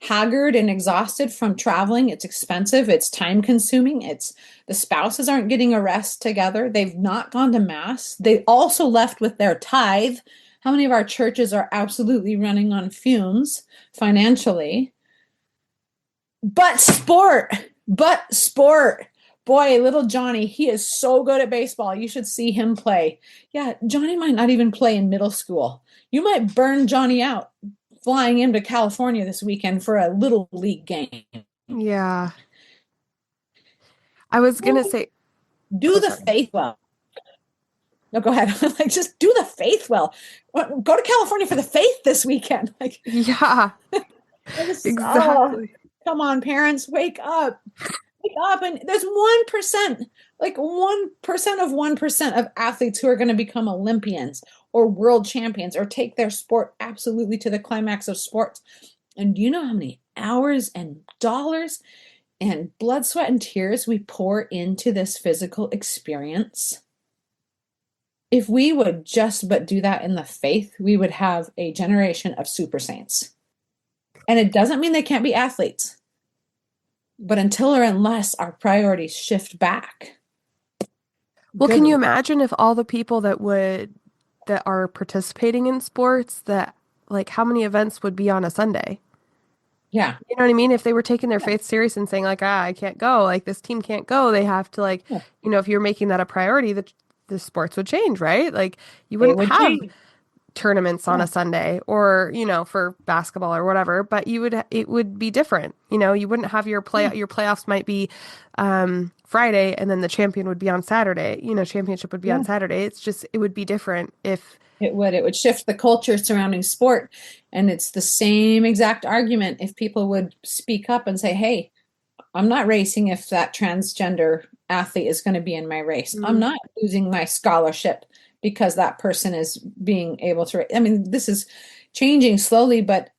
haggard and exhausted from traveling. It's expensive, it's time consuming, it's the spouses aren't getting a rest together, they've not gone to mass, they also left with their tithe. How many of our churches are absolutely running on fumes financially? But sport. Boy, little Johnny, he is so good at baseball. You should see him play. Yeah, Johnny might not even play in middle school. You might burn Johnny out flying him to California this weekend for a little league game. yeah. I was gonna say, Do oh, the sorry. faith well. No, go ahead. Like, just do the faith well. Go to California for the faith this weekend. Like, Yeah, I just, oh, exactly. come on, parents, wake up. Up, and there's 1%, like 1% of 1% of athletes who are going to become Olympians or world champions or take their sport absolutely to the climax of sports. And do you know how many hours and dollars and blood, sweat, and tears we pour into this physical experience? If we would just but do that in the faith, we would have a generation of super saints. And it doesn't mean they can't be athletes, but until or unless our priorities shift back, Well, good can you luck. imagine if all the people that are participating in sports that like how many events would be on a Sunday? Yeah. You know what I mean? If they were taking their Yeah. faith serious and saying like, I can't go, like this team can't go, they have to like, Yeah. if you're making that a priority, the sports would change, right? Like you It wouldn't would have change. tournaments on Yeah. a Sunday or, for basketball or whatever, but it would be different. You wouldn't have Yeah. your playoffs might be Friday and then the champion would be on Saturday. Championship would be on Yeah. Saturday. It's just it would be different if It would. It would shift the culture surrounding sport. And it's the same exact argument if people would speak up and say, hey, I'm not racing if that transgender athlete is going to be in my race. I'm mm, not losing my scholarship because that person is being able to. I mean, this is changing slowly, but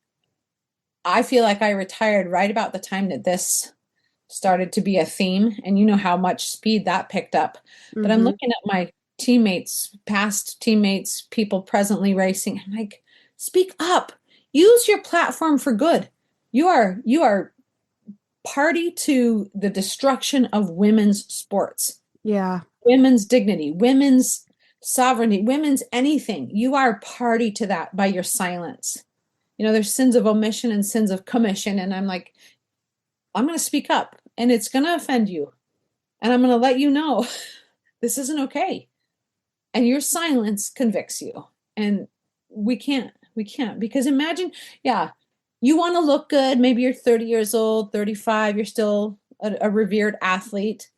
I feel like I retired right about the time that this started to be a theme, and you know how much speed that picked up. But I'm hmm looking at my teammates, past teammates, people presently racing. I'm like, speak up. Use your platform for good. You are party to the destruction of women's sports, yeah. women's dignity, women's sovereignty, women's anything. You are party to that by your silence. There's sins of omission and sins of commission, and I'm like, I'm going to speak up, and it's going to offend you. And I'm going to let you know this isn't okay. And your silence convicts you. And we can't because imagine, yeah, You want to look good. Maybe you're 30 years old, 35, you're still a revered athlete.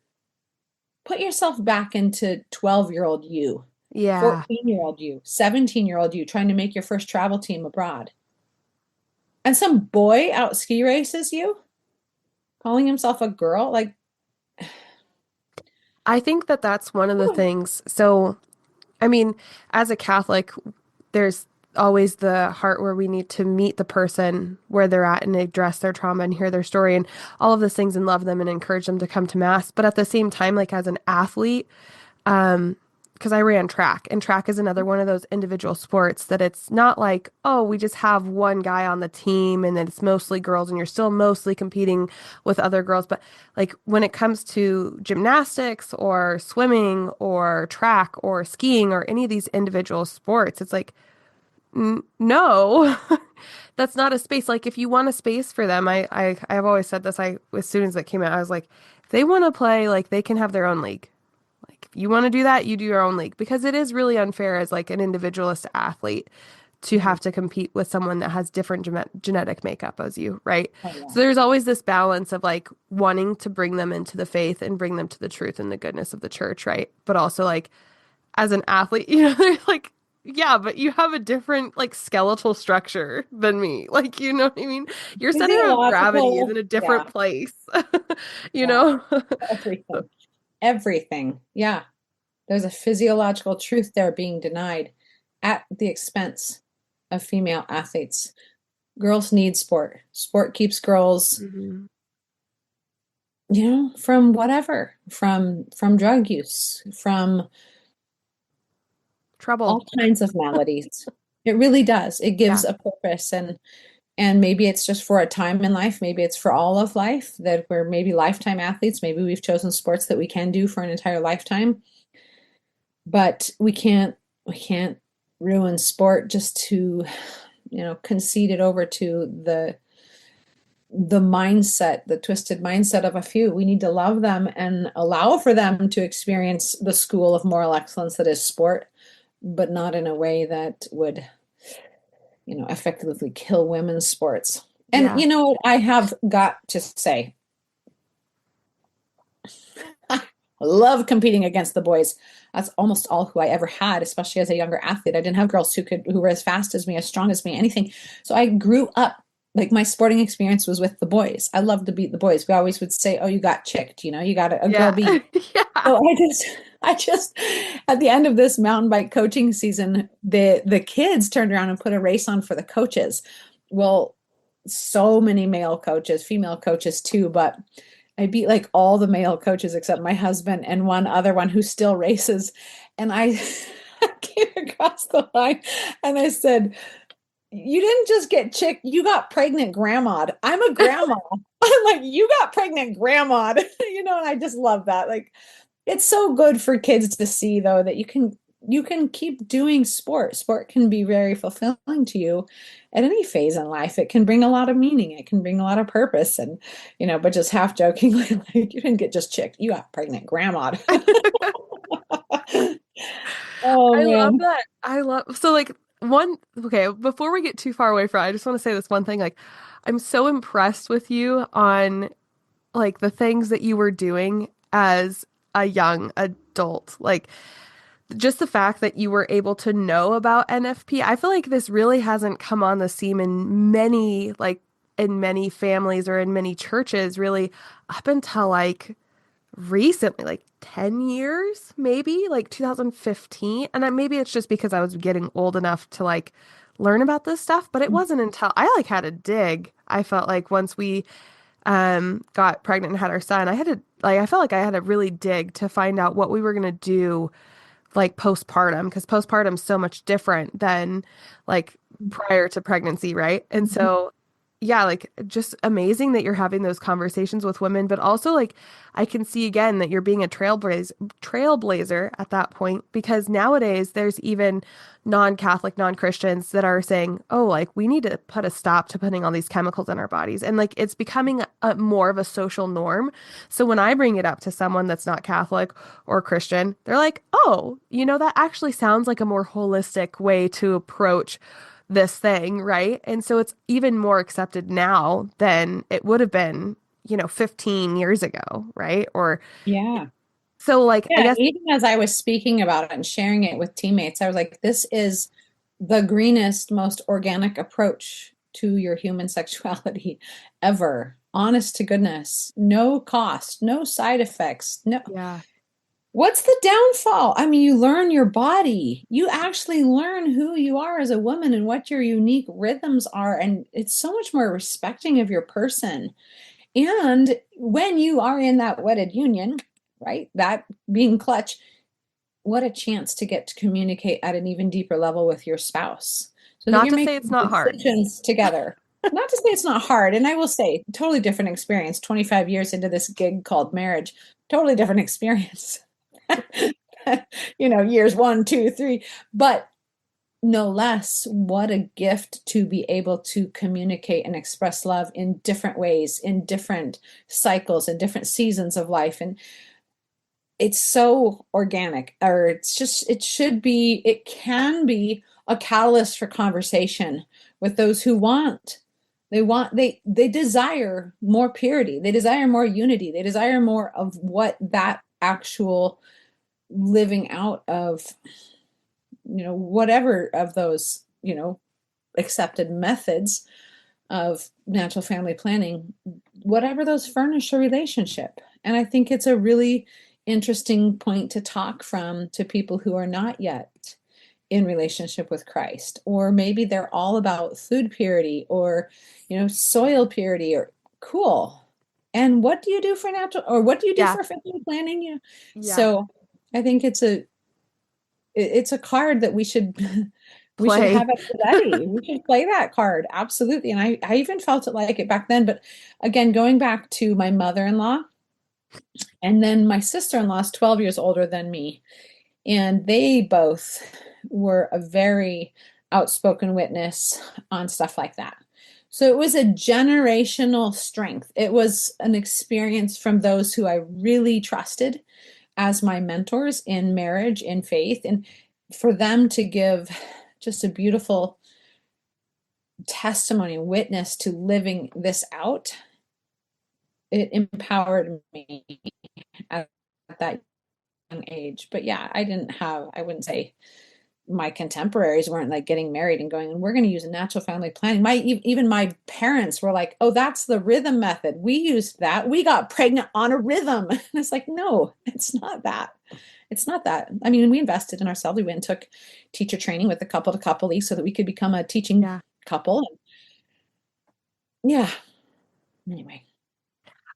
Put yourself back into 12-year-old you, Yeah. 14-year-old you, 17-year-old you trying to make your first travel team abroad. And some boy out ski races you, calling himself a girl. Like, I think that that's one of the things. So, I mean, as a Catholic, there's always the heart where we need to meet the person where they're at and address their trauma and hear their story and all of those things and love them and encourage them to come to mass. But at the same time, like as an athlete, because I ran track, and track is another one of those individual sports that it's not like, oh, we just have one guy on the team and then it's mostly girls and you're still mostly competing with other girls. But like when it comes to gymnastics or swimming or track or skiing or any of these individual sports, it's like, no, that's not a space. Like if you want a space for them, I've always said this. I as soon as it came out, I was like, if they want to play, like they can have their own league. Like if you want to do that, you do your own league because it is really unfair as like an individualist athlete to mhm. have to compete with someone that has different genetic makeup as you, right? Oh, yeah. So there's always this balance of like wanting to bring them into the faith and bring them to the truth and the goodness of the church, right? But also like as an athlete, they're like, yeah, but you have a different like skeletal structure than me. Like, you know what I mean? Your center of gravity is in Physiological, a different yeah, place, you yeah, know? everything, everything. Yeah, there's a physiological truth there being denied at the expense of female athletes. Girls need sport. Sport keeps girls, Mhm. from whatever, from drug use, from Trouble. all kinds of maladies. It really does. It gives Yeah. a purpose, and maybe it's just for a time in life, maybe it's for all of life, that we're maybe lifetime athletes, maybe we've chosen sports that we can do for an entire lifetime, but we can't ruin sport just to, concede it over to the mindset, the twisted mindset of a few. We need to love them and allow for them to experience the school of moral excellence that is sport, but not in a way that would, effectively kill women's sports. And Yeah. what I have got to say, I love competing against the boys. That's almost all who I ever had, especially as a younger athlete. I didn't have girls who were as fast as me, as strong as me, anything. So I grew up, like, my sporting experience was with the boys. I loved to beat the boys. We always would say, "Oh, you got chicked," you got a girl Yeah. beat. Yeah. So I just at the end of this mountain bike coaching season, the kids turned around and put a race on for the coaches. Well, so many male coaches, female coaches too, but I beat like all the male coaches except my husband and one other one who still races. And I came across the line and I said, "You didn't just get chick, you got pregnant grandma'd. I'm a grandma." I'm like, "You got pregnant grandma'd." And I just love that. Like, it's so good for kids to see though that you can keep doing sport. Sport can be very fulfilling to you at any phase in life. It can bring a lot of meaning. It can bring a lot of purpose. And but just half jokingly, like, "You didn't get just chicked, you got pregnant grandma." Oh I love man. that. I love so like one okay, before we get too far away from it, I just want to say this one thing. Like, I'm so impressed with you on like the things that you were doing as a young adult. Like just the fact that you were able to know about NFP. I feel like this really hasn't come on the scene in many families or in many churches really up until like recently, like 10 years, maybe like 2015. And maybe it's just because I was getting old enough to like learn about this stuff, but it wasn't until I like had a dig. I felt like once we got pregnant and had our son, I felt like I had to really dig to find out what we were gonna do like postpartum because postpartum's so much different than like prior to pregnancy, right? And so yeah, like just amazing that you're having those conversations with women, but also like I can see again that you're being a trailblazer at that point because nowadays there's even non-Catholic, non-Christians that are saying, "Oh, like we need to put a stop to putting all these chemicals in our bodies." And like it's becoming more of a social norm. So when I bring it up to someone that's not Catholic or Christian, they're like, "Oh, that actually sounds like a more holistic way to approach this thing, right? And so it's even more accepted now than it would have been, 15 years ago, right? Or Yeah. so like I Yeah, guess even as I was speaking about it and sharing it with teammates, I was like, this is the greenest, most organic approach to your human sexuality ever. Honest to goodness. No cost, no side effects. No. yeah, What's the downfall? I mean, you learn your body. You actually learn who you are as a woman and what your unique rhythms are. And it's so much more respecting of your person. And when you are in that wedded union, right, that being clutch, what a chance to get to communicate at an even deeper level with your spouse so that not you're to say it's making not hard. decisions together. Not to say it's not hard. And I will say, totally different experience. 25 years into this gig called marriage, totally different experience. Years one, two, three. But no less, what a gift to be able to communicate and express love in different ways, in different cycles, in different seasons of life. And it's so organic, or it can be a catalyst for conversation with those who they desire more purity, they desire more unity, they desire more of what that actual living out of, whatever of those, accepted methods of natural family planning, whatever those furnish a relationship. And I think it's a really interesting point to talk from to people who are not yet in relationship with Christ, or maybe they're all about food purity or, soil purity or cool. And what do you do for natural, or what do you do Yeah, for family planning? yeah. So I think it's a card that we should Play. have at the ready. We should play that card. Absolutely. And I even felt it like it back then. But again, going back to my mother-in-law, and then my sister-in-law is 12 years older than me. And they both were a very outspoken witness on stuff like that. So it was a generational strength. It was an experience from those who I really trusted as my mentors in marriage, in faith, and for them to give just a beautiful testimony, witness to living this out, it empowered me at that young age. But yeah, I wouldn't say my contemporaries weren't like getting married and going, and we're going to use a natural family planning. Even my parents were like, oh, that's the rhythm method. We used that. We got pregnant on a rhythm. And it's like, no, it's not that. It's not that. I mean, we invested in ourselves. We went and took teacher training with a couple to couple so that we could become a teaching Yeah. couple. Yeah. Anyway.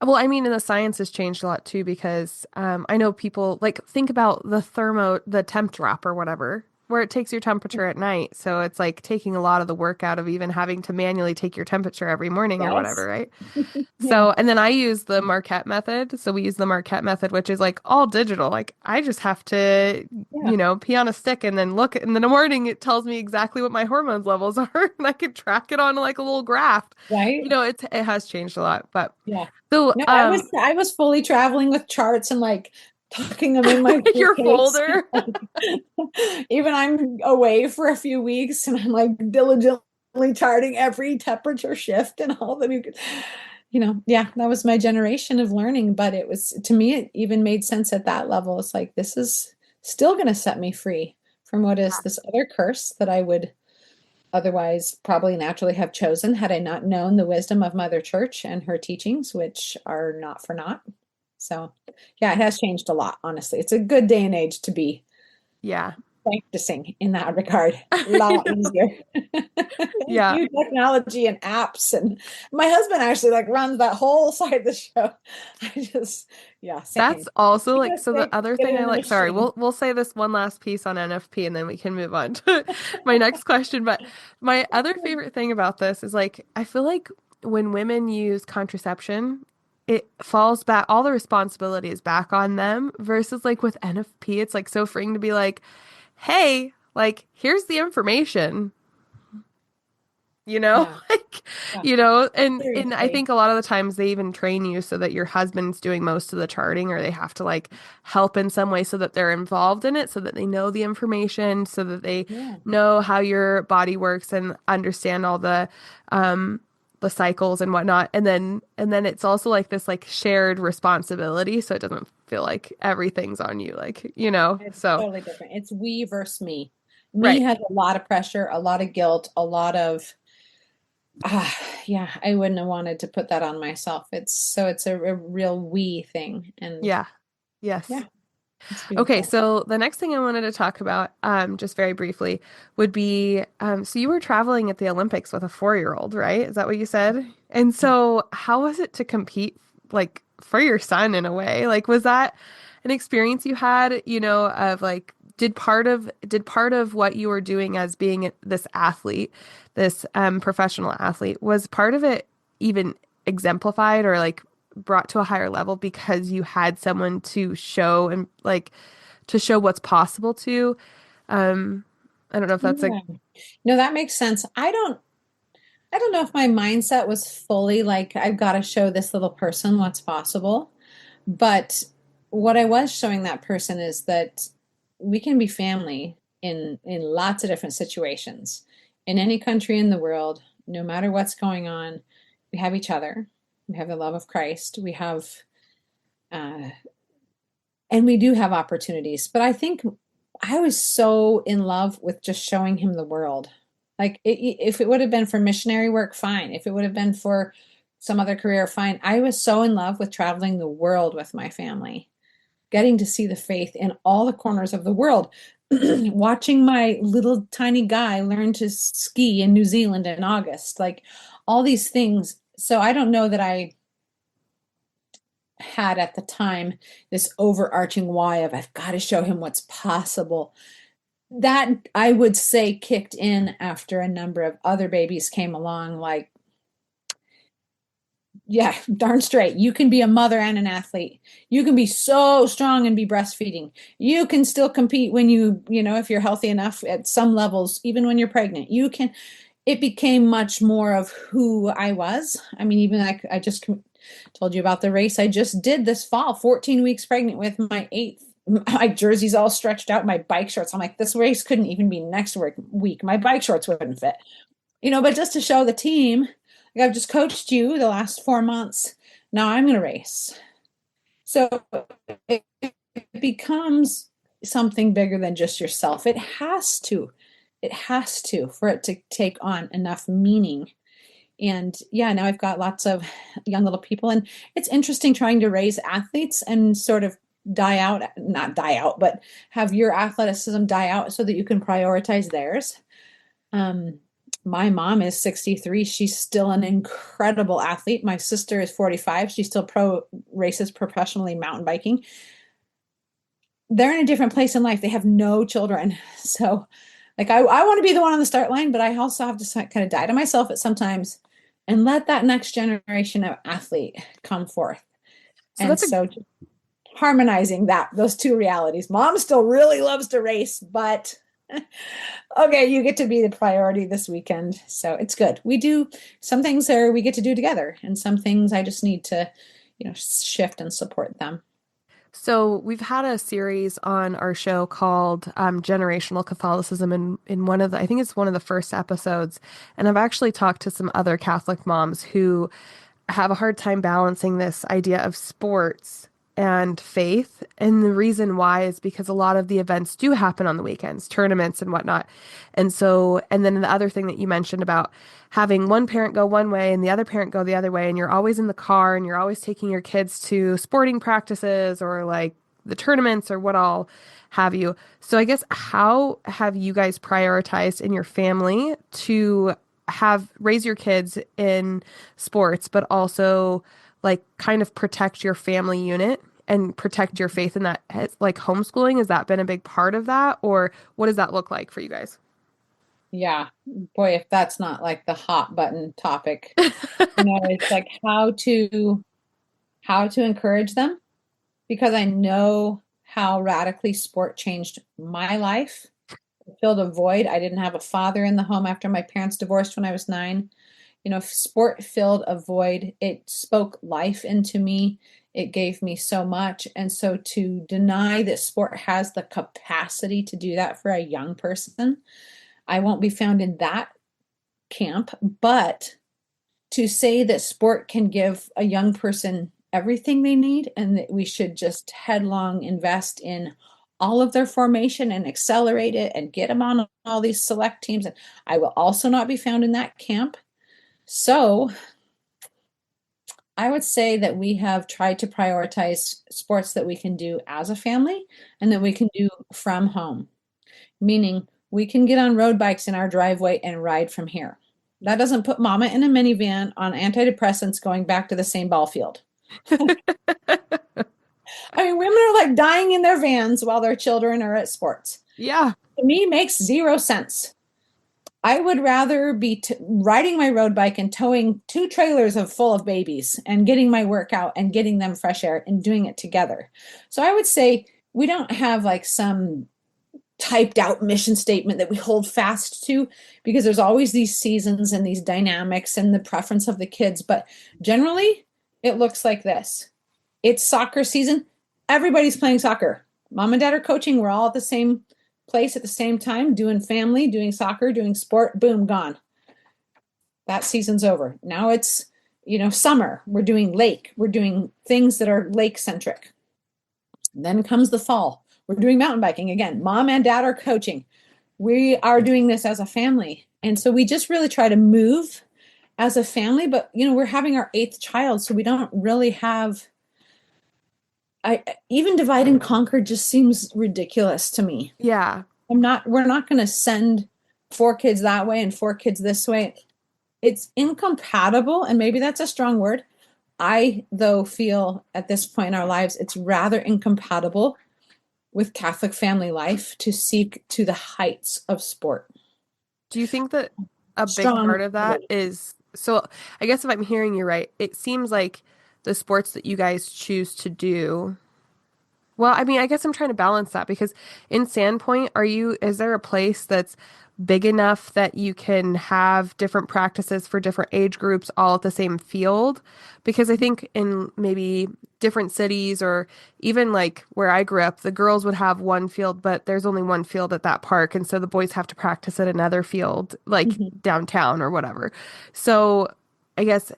Well, I mean, and the science has changed a lot too because I know people like think about the temp drop or whatever, where it takes your temperature at night. So it's like taking a lot of the work out of even having to manually take your temperature every morning or whatever, Yes. right? Yeah. So, and then I use the Marquette method. So we use the Marquette method, which is like all digital. Like I just have to, Yeah. pee on a stick and then look, and in the morning it tells me exactly what my hormones levels are, and I can track it on like a little graph. Right. It has changed a lot, but Yeah. so No, I was fully traveling with charts and like tucking them in my your suitcase. folder. Even I'm away for a few weeks and I'm like diligently charting every temperature shift and all the new, yeah, that was my generation of learning. But it was, to me, it even made sense at that level. It's like, this is still going to set me free from what is this other curse that I would otherwise probably naturally have chosen had I not known the wisdom of Mother Church and her teachings, which are not for naught. So, yeah, it has changed a lot, honestly. It's a good day and age to be Yeah. practicing in that regard. A I lot know. easier. Thank Yeah. you, technology and apps. And my husband actually like runs that whole side of the show. Yeah, That's same. also like Get so the other it thing I in the like, sorry, machine. we'll say this one last piece on NFP and then we can move on to my next question. But my other favorite thing about this is like I feel like when women use contraception, it falls back, all the responsibility is back on them versus like with NFP, it's like so freeing to be like, hey, like here's the information. you know? Yeah. Like, Yeah. and I Seriously. think a lot of the times they even train you so that your husband's doing most of the charting, or they have to like help in some way so that they're involved in it, so that they know the information, so that they Yeah. know how your body works and understand all um the cycles and whatnot. And then it's also like this like shared responsibility, so it doesn't feel like everything's on you, like, It's so totally different. It's we versus me. Me right. has a lot of pressure, a lot of guilt, a lot of ah, yeah, I wouldn't have wanted to put that on myself. It's a real we thing. And Yeah. Yes. yeah, it's Okay, beautiful. so the next thing I wanted to talk about, just very briefly, would be so you were traveling at the Olympics with a 4-year-old, right? Is that what you said? And so how was it to compete like for your son in a way? Like, was that an experience you had, of like did part of what you were doing as being this athlete, this professional athlete, was part of it even exemplified or like brought to a higher level because you had someone to show and like to show what's possible to. Um, I don't know if that's a Yeah. No, that makes sense. I don't know if my mindset was fully like I've got to show this little person what's possible, but what I was showing that person is that we can be family in lots of different situations. In any country in the world, no matter what's going on, we have each other. We have the love of Christ. We have uh, and we do have opportunities. But I think I was so in love with just showing him the world. Like if it would have been for missionary work, fine. If it would have been for some other career, fine. I was so in love with traveling the world with my family, getting to see the faith in all the corners of the world, watching my little tiny guy learn to ski in New Zealand in August, like all these things. So I don't know that I had at the time this overarching why of I've got to show him what's possible. That I would say kicked in after a number of other babies came along, like, yeah, darn straight. You can be a mother and an athlete. You can be so strong and be breastfeeding. You can still compete when if you're healthy enough at some levels, even when you're pregnant. You can, it became much more of who I was. I mean, even like I just told you about the race I just did this fall, 14 weeks pregnant with my eighth. My jersey's all stretched out, my bike shorts. I'm like, this race couldn't even be next week. My bike shorts wouldn't fit. But just to show the team, like I've just coached you the last 4 months. Now I'm going to race. So it becomes something bigger than just yourself. It has to. It has to for it to take on enough meaning. And yeah, now I've got lots of young little people, and it's interesting trying to raise athletes and sort of not die out, but have your athleticism die out so that you can prioritize theirs. Um, my mom is 63. She's still an incredible athlete. My sister is 45. She still races professionally mountain biking. They're in a different place in life. They have no children. So, like, I want to be the one on the start line, but I also have to kind of die to myself at sometimes and let that next generation of athlete come forth. so And that's a so, harmonizing those two realities. Mom still really loves to race, but okay, you get to be the priority this weekend. So it's good. We do some things there we get to do together, and some things I just need to, shift and support them. So we've had a series on our show called Generational Catholicism, and in one of the, I think it's one of the first episodes, and I've actually talked to some other Catholic moms who have a hard time balancing this idea of sports and faith. And the reason why is because a lot of the events do happen on the weekends, tournaments and whatnot. And so, and then the other thing that you mentioned about having one parent go one way and the other parent go the other way, and you're always in the car and you're always taking your kids to sporting practices or like the tournaments or what all have you. So I guess how have you guys prioritized in your family to have raise your kids in sports, but also like kind of protect your family unit and protect your faith in that? Like homeschooling, has that been a big part of that, or what does that look like for you guys? Yeah, boy, if that's not like the hot button topic, it's like how to encourage them because I know how radically sport changed my life filled a void. I didn't have a father in the home after my parents divorced when I was 9. Sport filled a void. It spoke life into me. It gave me so much. And so to deny that sport has the capacity to do that for a young person, I won't be found in that camp. But to say that sport can give a young person everything they need and that we should just headlong invest in all of their formation and accelerate it and get them on all these select teams. And I will also not be found in that camp. So I would say that we have tried to prioritize sports that we can do as a family and that we can do from home, meaning we can get on road bikes in our driveway and ride from here. That doesn't put mama in a minivan on antidepressants going back to the same ball field. I mean, women are like dying in their vans while their children are at sports. Yeah. To me, makes zero sense. I would rather be riding my road bike and towing 2 trailers full of babies and getting my workout and getting them fresh air and doing it together. So I would say we don't have like some typed out mission statement that we hold fast to, because there's always these seasons and these dynamics and the preference of the kids. But generally, it looks like this. It's soccer season. Everybody's playing soccer. Mom and dad are coaching. We're all at the same place at the same time, doing family, doing soccer, doing sport. Boom, gone. That season's over. Now it's, summer. We're doing lake. We're doing things that are lake centric. Then comes the fall. We're doing mountain biking again. Mom and dad are coaching. We are doing this as a family. And so we just really try to move as a family, but we're having our 8th child, so we don't really have even divide and conquer just seems ridiculous to me. Yeah. We're not going to send 4 kids that way and 4 kids this way. It's incompatible, and maybe that's a strong word. I, though, feel at this point in our lives, it's rather incompatible with Catholic family life to seek to the heights of sport. Do you think that a big Strong. part of that is, so I guess if I'm hearing you right, it seems like the sports that you guys choose to do. Well, I mean, I guess I'm trying to balance that because in Sandpoint, is there a place that's big enough that you can have different practices for different age groups all at the same field? Because I think in maybe different cities or even like where I grew up, the girls would have one field, but there's only one field at that park. And so the boys have to practice at another field, like Mhm. downtown or whatever. So I guess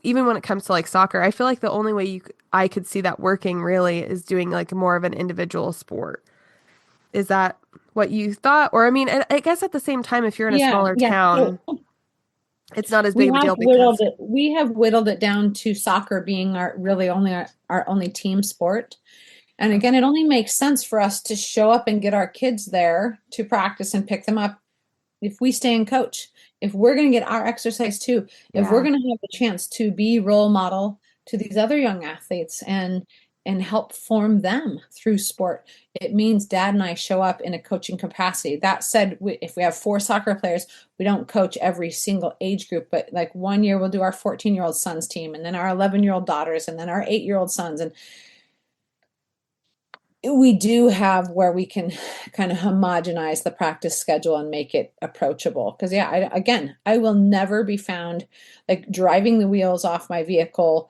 even when it comes to like soccer, I feel like the only way I could see that working really is doing like more of an individual sport. Is that what you thought? Or I mean, I guess at the same time, if you're in a Yeah, smaller yeah. town, So it's not as big of a deal because we have whittled it down to soccer being our really only our only team sport. And again, it only makes sense for us to show up and get our kids there to practice and pick them up if we stay and coach, if we're going to get our exercise too, if we're yeah, going to have the chance to be role model to these other young athletes and help form them through sport, it means dad and I show up in a coaching capacity. That said, if we have 4 soccer players, we don't coach every single age group, but like one year we'll do our 14-year-old sons team, and then our 11-year-old daughters, and then our 8-year-old sons. And we do have where we can kind of homogenize the practice schedule and make it approachable. Because I will never be found like driving the wheels off my vehicle,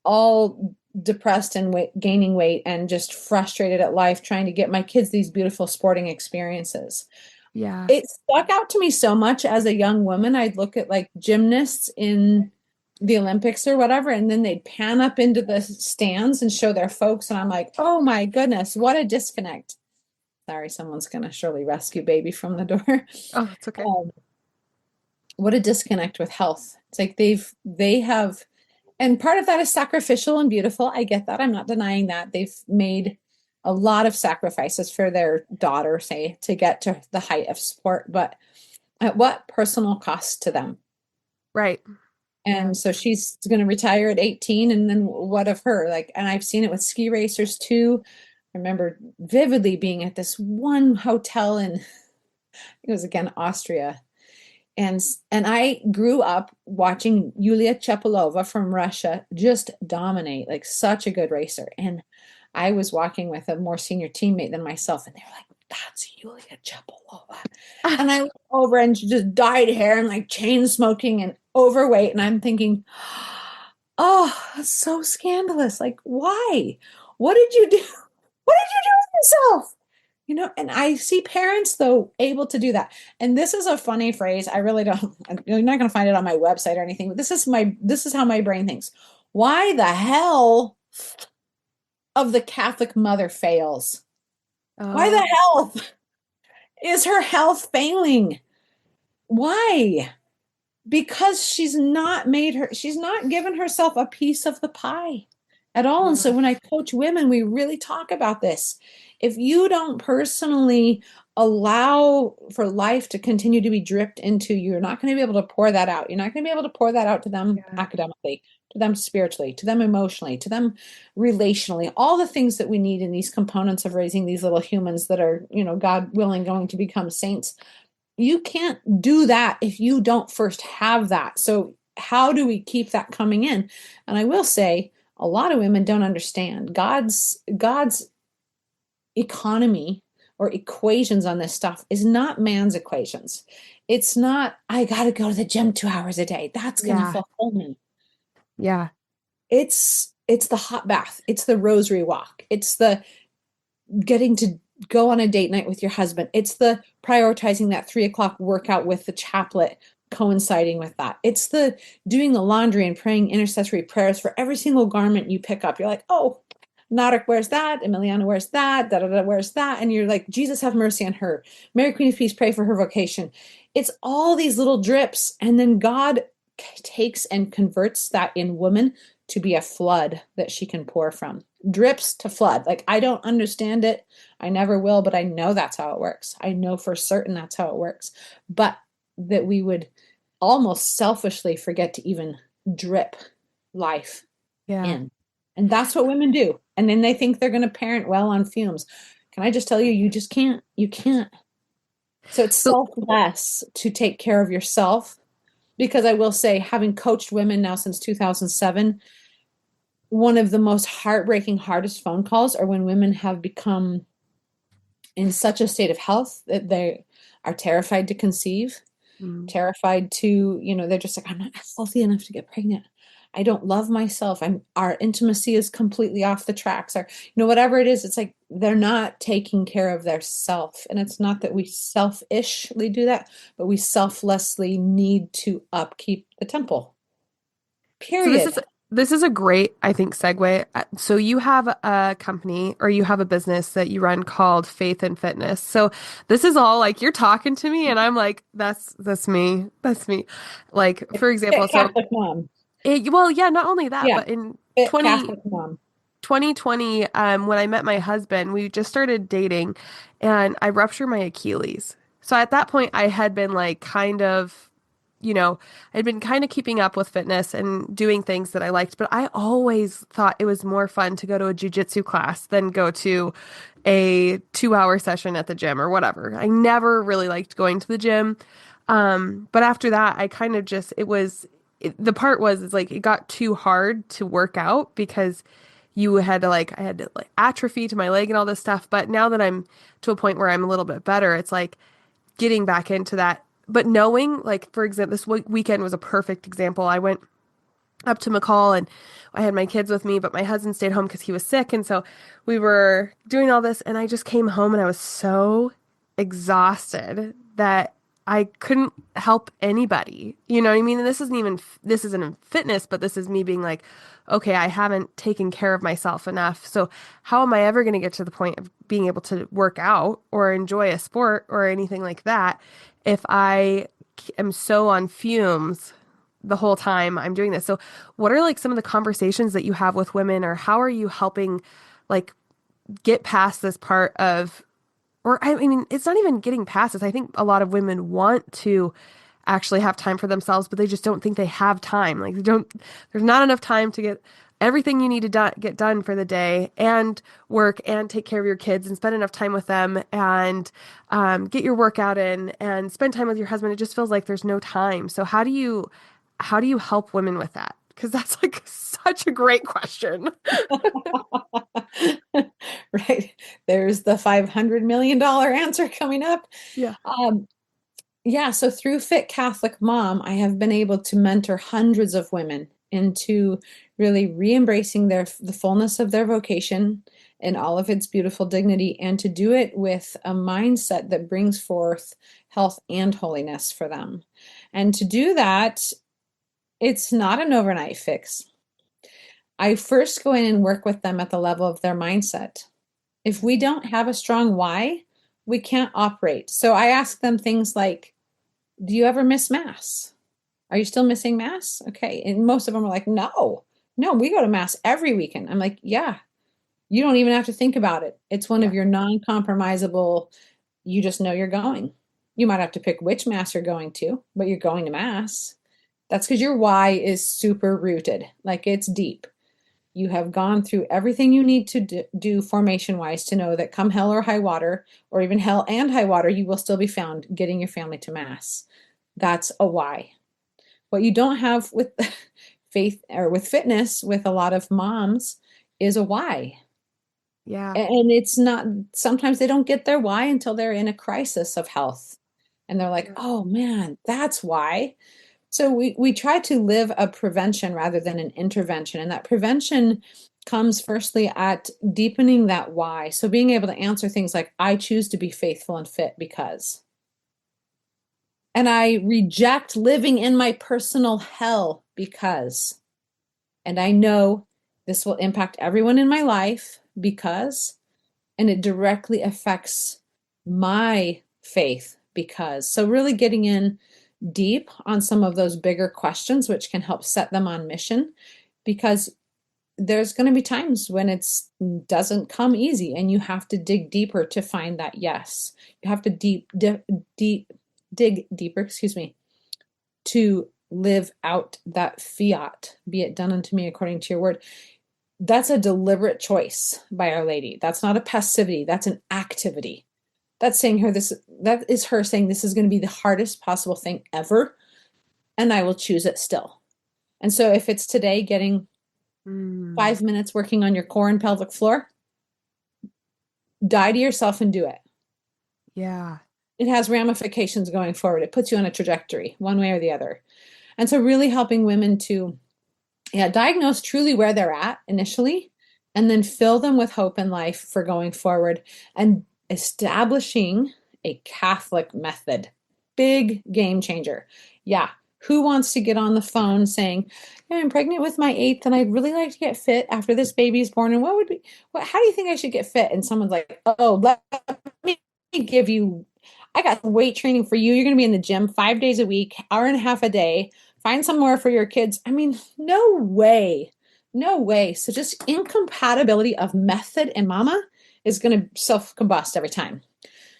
all depressed and gaining weight and just frustrated at life, trying to get my kids these beautiful sporting experiences. yeah, It stuck out to me so much as a young woman. I'd look at like gymnasts in the Olympics or whatever, and then they'd pan up into the stands and show their folks. And I'm like, oh my goodness, what a disconnect. Sorry, someone's going to surely rescue baby from the door. oh, it's okay. Um, what a disconnect with health. It's like they have, and part of that is sacrificial and beautiful. I get that. I'm not denying that. They've made a lot of sacrifices for their daughter, say, to get to the height of sport, but at what personal cost to them? Right. Yeah. And so she's going to retire at 18. And then what of her? Like, and I've seen it with ski racers too. I remember vividly being at this one hotel in, it was again, Austria. And I grew up watching Yulia Chepelova from Russia just dominate, like such a good racer. And I was walking with a more senior teammate than myself. And they were like, that's Yulia Chapalova. And I look over and she just dyed hair and like chain smoking and overweight. And I'm thinking, oh, that's so scandalous. Like, why? What did you do? What did you do with yourself? And I see parents though able to do that. And this is a funny phrase. I really don't, you're not going to find it on my website or anything, but this is how my brain thinks. Why the hell of the Catholic mother fails? Why Oh, the hell is her health failing? Why? Because she's not given herself a piece of the pie at all. And so yeah, when I coach women, we really talk about this. If you don't personally allow for life to continue to be dripped into you, you're not going to be able to pour that out. You're not going to be able to pour that out to them yeah, academically, to them spiritually, to them emotionally, to them relationally, all the things that we need in these components of raising these little humans that are, God willing, going to become saints. You can't do that if you don't first have that. So how do we keep that coming in? And I will say a lot of women don't understand God's economy or equations on this stuff is not man's equations. It's not, I got to go to the gym 2 hours a day. That's going to yeah, fulfill me. yeah. It's the hot bath. It's the rosary walk. It's the getting to go on a date night with your husband. It's the prioritizing that 3 o'clock workout with the chaplet coinciding with that. It's the doing the laundry and praying intercessory prayers for every single garment you pick up. You're like, oh, Narek wears that, Emiliana wears that, da da da wears that. And you're like, Jesus have mercy on her. Mary Queen of Peace, pray for her vocation. It's all these little drips. And then God takes and converts that in woman to be a flood that she can pour from. Drips to flood. Like, I don't understand it. I never will, but I know that's how it works. I know for certain that's how it works. But that we would almost selfishly forget to even drip life Yeah. in. And that's what women do. And then they think they're going to parent well on fumes. Can I just tell you, you just can't. You can't. So it's So, selfless to take care of yourself. Because I will say, having coached women now since 2007, one of the most heartbreaking, hardest phone calls are when women have become in such a state of health that they are terrified to conceive, mm. terrified to, they're just like, I'm not healthy enough to get pregnant. I don't love myself. Our intimacy is completely off the tracks. Or, whatever it is, it's like they're not taking care of their self. And it's not that we selfishly do that, but we selflessly need to upkeep the temple. So Period. this is a great, I think, segue. So you have a company or you have a business that you run called Faith and Fitness. So this is all like you're talking to me and I'm like, that's me. That's me. Like, for example, Fit so Catholic mom. well, yeah, not only that, Yeah. but in Fit 20 Catholic mom. 2020, when I met my husband, we just started dating and I ruptured my Achilles. So at that point, I had been like kind of, I'd been kind of keeping up with fitness and doing things that I liked, but I always thought it was more fun to go to a jujitsu class than go to a 2 hour session at the gym or whatever. I never really liked going to the gym. But after that, I kind of just, the part was, it's like it got too hard to work out because I had to like atrophy to my leg and all this stuff. But now that I'm to a point where I'm a little bit better, it's like getting back into that. But knowing, like, for example, this weekend was a perfect example. I went up to McCall and I had my kids with me, but my husband stayed home because he was sick. And so we were doing all this, and I just came home and I was so exhausted that I couldn't help anybody. You know what I mean? And this isn't in fitness, but this is me being like, okay, I haven't taken care of myself enough. So how am I ever going to get to the point of being able to work out or enjoy a sport or anything like that if I am so on fumes the whole time I'm doing this? So what are like some of the conversations that you have with women, or how are you helping like get past this part of, or I mean, it's not even getting past this. I think a lot of women want to actually have time for themselves, but they just don't think they have time. Like there's not enough time to get everything you need to get done for the day and work and take care of your kids and spend enough time with them and get your workout in and spend time with your husband. It just feels like there's no time. So how do you help women with that? Because that's like such a great question. Right. There's the $500 million answer coming up. Yeah. Um, yeah, so through Fit Catholic Mom, I have been able to mentor hundreds of women into really re-embracing the fullness of their vocation in all of its beautiful dignity, and to do it with a mindset that brings forth health and holiness for them. And to do that, it's not an overnight fix. I first go in and work with them at the level of their mindset. If we don't have a strong why, we can't operate. So I ask them things like, do you ever miss mass? Are you still missing mass? Okay. And most of them are like, no, no, we go to mass every weekend. I'm like, yeah, you don't even have to think about it. It's one of Yeah. your non-compromisable, you just know you're going. You might have to pick which mass you're going to, but you're going to mass. That's because your why is super rooted, like it's deep. You have gone through everything you need to do formation wise to know that come hell or high water, or even hell and high water, you will still be found getting your family to mass. That's a why. What you don't have with faith or with fitness with a lot of moms is a why. Yeah. And it's not, sometimes they don't get their why until they're in a crisis of health. And they're like, Yeah. oh man, that's why. So we try to live a prevention rather than an intervention. And that prevention comes firstly at deepening that why. So being able to answer things like, I choose to be faithful and fit because. And I reject living in my personal hell because. And I know this will impact everyone in my life because, and it directly affects my faith because. So really getting in deep on some of those bigger questions, which can help set them on mission, because there's going to be times when it doesn't come easy and you have to dig deeper to find that yes. You have to dig deeper, excuse me, to live out that fiat, be it done unto me according to your word. That's a deliberate choice by Our Lady. That's not a passivity, that's an activity. That's saying her this, that is her saying this is going to be the hardest possible thing ever, and I will choose it still. And so if it's today getting Mm, 5 minutes working on your core and pelvic floor, die to yourself and do it. yeah. It has ramifications going forward. It puts you on a trajectory, one way or the other. And so really helping women to, yeah, diagnose truly where they're at initially, and then fill them with hope and life for going forward, and establishing a Catholic method. Big game changer. Yeah. Who wants to get on the phone saying, yeah, I'm pregnant with my eighth and I'd really like to get fit after this baby's born? And how do you think I should get fit? And someone's like, oh, let me give you, I got weight training for you. You're going to be in the gym 5 days a week, hour and a half a day. Find somewhere for your kids. I mean, no way. No way. So just incompatibility of method and mama is going to self-combust every time.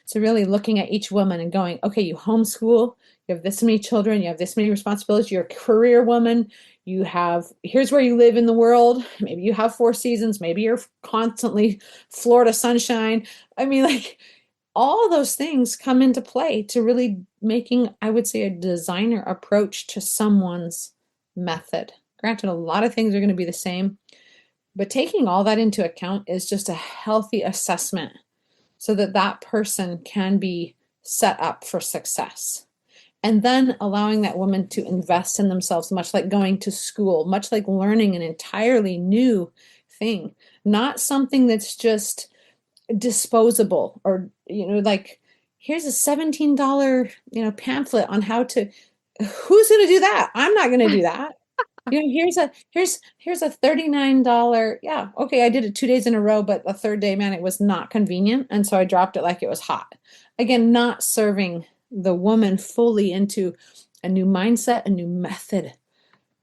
So really looking at each woman and going, okay, you homeschool, you have this many children, you have this many responsibilities, you're a career woman, you have, here's where you live in the world. Maybe you have 4 seasons, maybe you're constantly Florida sunshine. I mean, like all those things come into play to really making, I would say, a designer approach to someone's method. Granted, a lot of things are going to be the same, but taking all that into account is just a healthy assessment so that that person can be set up for success. And then allowing that woman to invest in themselves, much like going to school, much like learning an entirely new thing, not something that's just disposable or, like, here's a $17, pamphlet on how to, who's going to do that? I'm not going to do that. Here's a $39. Yeah, okay, I did it 2 days in a row, but the third day, man, it was not convenient, and so I dropped it like it was hot. Again, not serving the woman fully into a new mindset, a new method,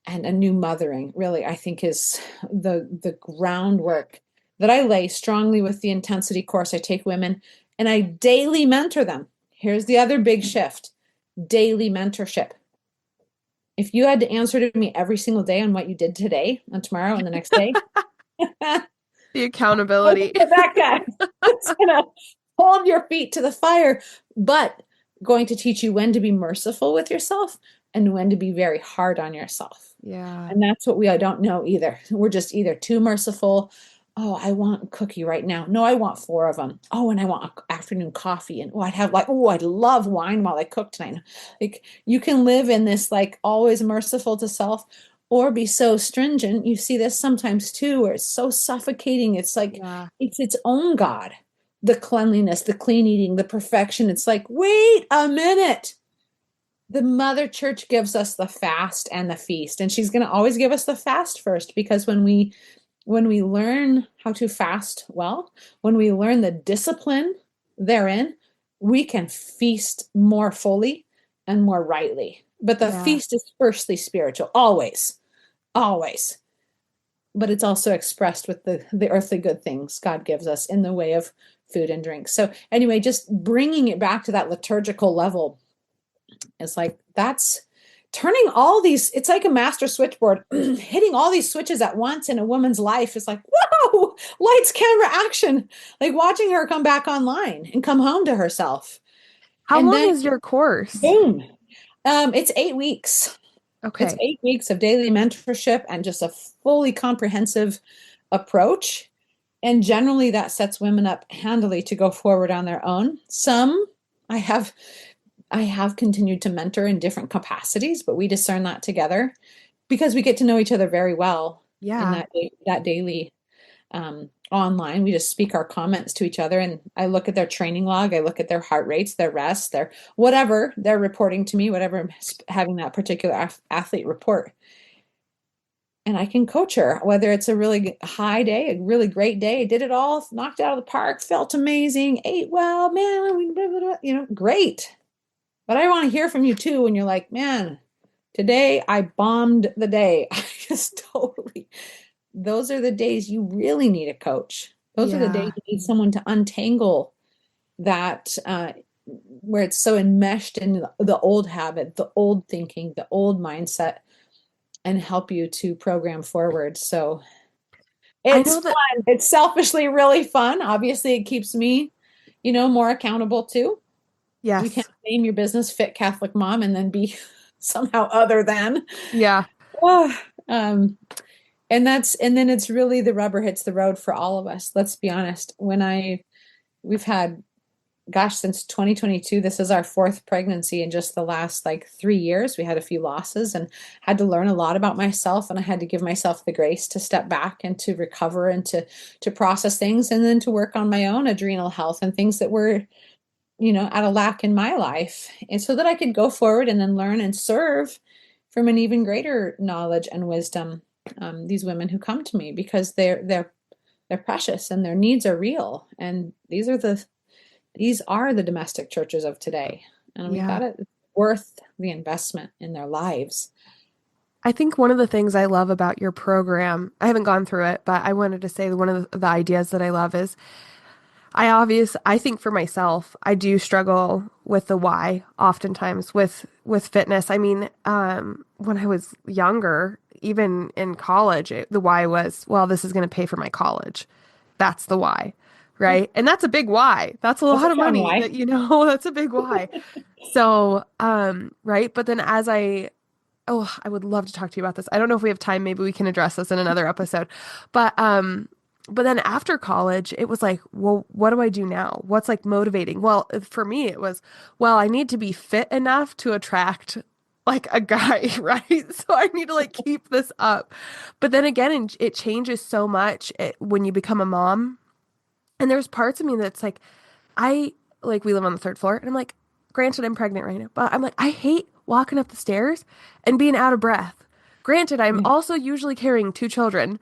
and a new mothering. Really, I think is the groundwork that I lay strongly with the intensity course. I take women and I daily mentor them. Here's the other big shift: daily mentorship. If you had to answer to me every single day on what you did today and tomorrow and the next day, The accountability. Rebecca, it's gonna hold your feet to the fire, but going to teach you when to be merciful with yourself and when to be very hard on yourself. Yeah. And that's what we don't know either. We're just either too merciful. Oh, I want a cookie right now. No, I want four of them. Oh, and I want afternoon coffee. And I'd love wine while I cook tonight. Like you can live in this like always merciful to self or be so stringent. You see this sometimes too, where it's so suffocating. It's like Yeah. it's its own God. The cleanliness, the clean eating, the perfection. It's like, wait a minute. The mother church gives us the fast and the feast, and she's going to always give us the fast first, because when we learn how to fast well, when we learn the discipline therein, we can feast more fully and more rightly. But the Yeah. feast is firstly spiritual, always, always. But it's also expressed with the earthly good things God gives us in the way of food and drink. So anyway, just bringing it back to that liturgical level is like that's turning all these, it's like a master switchboard, hitting all these switches at once in a woman's life is like, whoa, lights, camera, action. Like watching her come back online and come home to herself. How And long then is your course? boom. It's 8 weeks. It's Okay. 8 weeks of daily mentorship and just a fully comprehensive approach. And generally that sets women up handily to go forward on their own. Some I have I have continued to mentor in different capacities, but we discern that together because we get to know each other very well in Yeah. that daily online. We just speak our comments to each other, and I look at their training log. I look at their heart rates, their rest, their whatever they're reporting to me, whatever I'm having that particular athlete report. And I can coach her, whether it's a really high day, a really great day, did it all, knocked out of the park, felt amazing, ate well, man, great. But I want to hear from you too when you're like, man, today I bombed the day. I just totally, those are the days you really need a coach. Those are the days Yeah. you need someone to untangle that, where it's so enmeshed in the old habit, the old thinking, the old mindset, and help you to program forward. So I it's know that. fun. It's selfishly really fun. Obviously, it keeps me, more accountable too. You can't Yes. name your business Fit Catholic Mom and then be somehow other than. Yeah. Oh, and then it's really the rubber hits the road for all of us. Let's be honest. We've had, gosh, since 2022, this is our fourth pregnancy in just the last like 3 years. We had a few losses and had to learn a lot about myself, and I had to give myself the grace to step back and to recover and to process things, and then to work on my own adrenal health and things that were at a lack in my life, and so that I could go forward and then learn and serve from an even greater knowledge and wisdom, these women who come to me, because they're precious and their needs are real, and these are the domestic churches of today, and we Yeah. got it worth the investment in their lives. I think one of the things I love about your program, I haven't gone through it, but I wanted to say one of the ideas that I love is I think for myself, I do struggle with the why oftentimes with fitness. I mean, when I was younger, even in college, the why was, well, this is going to pay for my college. That's the why, Yep, right? And that's a big why. That's a that's a lot of fun money why. that, that's a big why. So, right. But then I would love to talk to you about this. I don't know if we have time. Maybe we can address this in another episode. But then after college, it was like, well, what do I do now? What's like motivating? Well, for me, it was, well, I need to be fit enough to attract like a guy, right? So I need to like keep this up. But then again, it changes so much when you become a mom. And there's parts of me that's like, I like we live on the third floor, and I'm like, granted, I'm pregnant right now, but I'm like, I hate walking up the stairs and being out of breath. Granted, I'm Yeah. also usually carrying two children,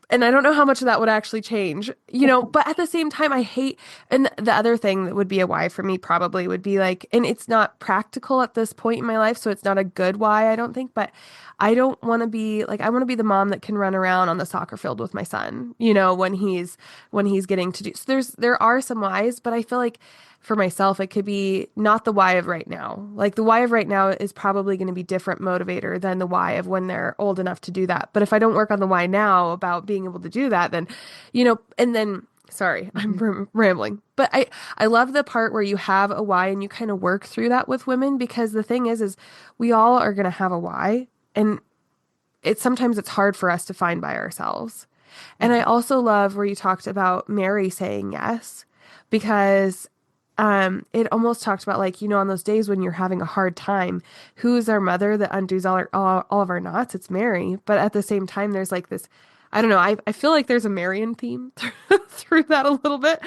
and I don't know how much of that would actually change, but at the same time, I hate, and the other thing that would be a why for me probably would be like, and it's not practical at this point in my life, so it's not a good why, I don't think, but I don't want to be like, I want to be the mom that can run around on the soccer field with my son, when he's getting to do. So there are some whys, but I feel like for myself, it could be not the why of right now. Like the why of right now is probably going to be different motivator than the why of when they're old enough to do that. But if I don't work on the why now about being able to do that, then, and then Sorry, I'm Mhm. rambling. But I love the part where you have a why and you kind of work through that with women because the thing is we all are going to have a why and sometimes it's hard for us to find by ourselves. And I Mhm. also love where you talked about Mary saying yes because it almost talked about like, on those days when you're having a hard time, who is our mother that undoes all of our knots? It's Mary. But at the same time, there's like this, I don't know, I feel like there's a Marian theme through that a little bit.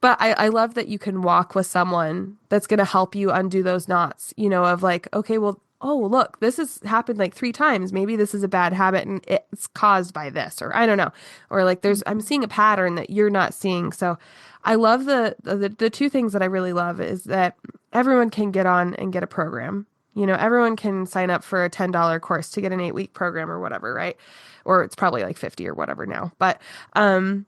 But I love that you can walk with someone that's going to help you undo those knots, of like, okay, well, oh, look, this has happened like 3 times. Maybe this is a bad habit and it's caused by this, or I don't know. Or like I'm seeing a pattern that you're not seeing. So I love the two things that I really love is that everyone can get on and get a program. Everyone can sign up for a $10 course to get an 8-week program or whatever, right? Or it's probably like 50 or whatever now. Um,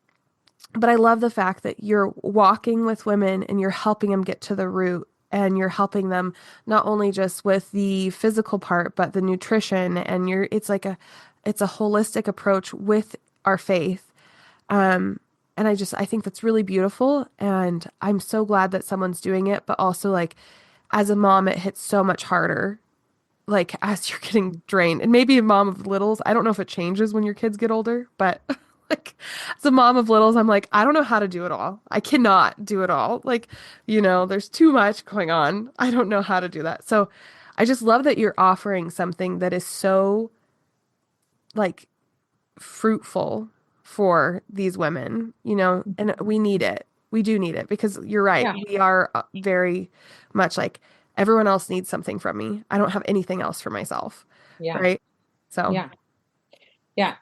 but I love the fact that you're walking with women and you're helping them get to the root and you're helping them not only just with the physical part, but the nutrition and it's a holistic approach with our faith. Um, and I think that's really beautiful. And I'm so glad that someone's doing it, but also like as a mom, it hits so much harder like as you're getting drained. And maybe a mom of littles, I don't know if it changes when your kids get older, but like as a mom of littles, I'm like, I don't know how to do it all. I cannot do it all. Like, there's too much going on. I don't know how to do that. So I just love that you're offering something that is so like fruitful for these women, and we need it. We do need it because you're right. Yeah, We are very much like everyone else needs something from me. I don't have anything else for myself, yeah, right? So, yeah, yeah.